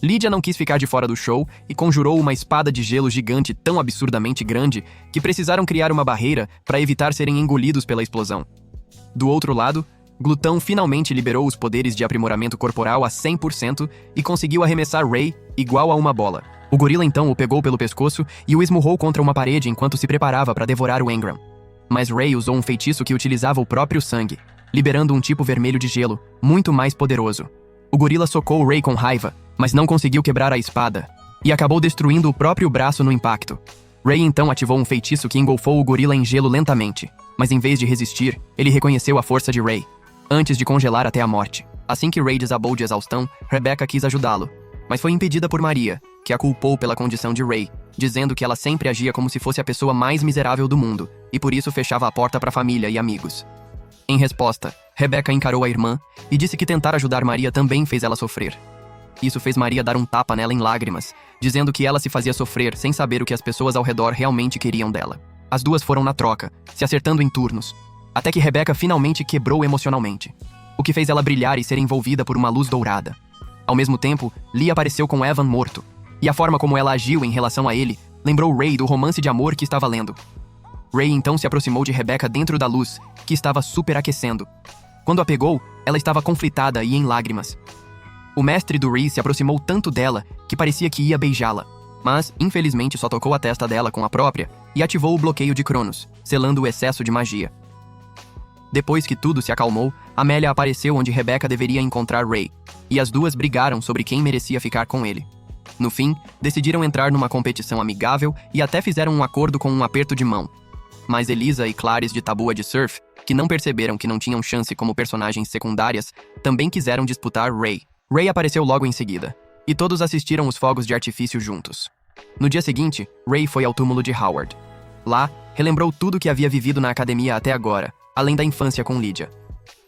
Lydia não quis ficar de fora do show e conjurou uma espada de gelo gigante tão absurdamente grande que precisaram criar uma barreira para evitar serem engolidos pela explosão. Do outro lado, Glutão finalmente liberou os poderes de aprimoramento corporal a 100% e conseguiu arremessar Ray igual a uma bola. O gorila então o pegou pelo pescoço e o esmurrou contra uma parede enquanto se preparava para devorar o engram. Mas Ray usou um feitiço que utilizava o próprio sangue, liberando um tipo vermelho de gelo, muito mais poderoso. O gorila socou Ray com raiva, mas não conseguiu quebrar a espada, e acabou destruindo o próprio braço no impacto. Ray então ativou um feitiço que engolfou o gorila em gelo lentamente, mas em vez de resistir, ele reconheceu a força de Ray, antes de congelar até a morte. Assim que Ray desabou de exaustão, Rebecca quis ajudá-lo, mas foi impedida por Maria, que a culpou pela condição de Ray, dizendo que ela sempre agia como se fosse a pessoa mais miserável do mundo, e por isso fechava a porta para a família e amigos. Em resposta, Rebecca encarou a irmã e disse que tentar ajudar Maria também fez ela sofrer. Isso fez Maria dar um tapa nela em lágrimas, dizendo que ela se fazia sofrer sem saber o que as pessoas ao redor realmente queriam dela. As duas foram na troca, se acertando em turnos, até que Rebecca finalmente quebrou emocionalmente, o que fez ela brilhar e ser envolvida por uma luz dourada. Ao mesmo tempo, Lee apareceu com Evan morto, e a forma como ela agiu em relação a ele lembrou Ray do romance de amor que estava lendo. Ray então se aproximou de Rebecca dentro da luz, que estava superaquecendo. Quando a pegou, ela estava conflitada e em lágrimas. O mestre do Rhys se aproximou tanto dela que parecia que ia beijá-la, mas infelizmente só tocou a testa dela com a própria e ativou o bloqueio de Cronos, selando o excesso de magia. Depois que tudo se acalmou, Amélia apareceu onde Rebecca deveria encontrar Ray, e as duas brigaram sobre quem merecia ficar com ele. No fim, decidiram entrar numa competição amigável e até fizeram um acordo com um aperto de mão. Mas Elisa e Clarice de Taboa de Surf, que não perceberam que não tinham chance como personagens secundárias, também quiseram disputar Ray. Ray apareceu logo em seguida, e todos assistiram os fogos de artifício juntos. No dia seguinte, Ray foi ao túmulo de Howard. Lá, relembrou tudo que havia vivido na academia até agora, além da infância com Lydia.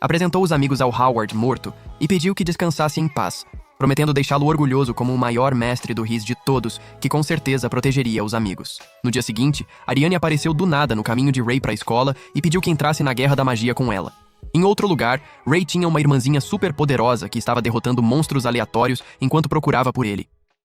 Apresentou os amigos ao Howard morto e pediu que descansasse em paz, prometendo deixá-lo orgulhoso como o maior mestre do Riz de todos, que com certeza protegeria os amigos. No dia seguinte, Ariane apareceu do nada no caminho de Ray para a escola e pediu que entrasse na Guerra da Magia com ela. Em outro lugar, Ray tinha uma irmãzinha super poderosa que estava derrotando monstros aleatórios enquanto procurava por ele.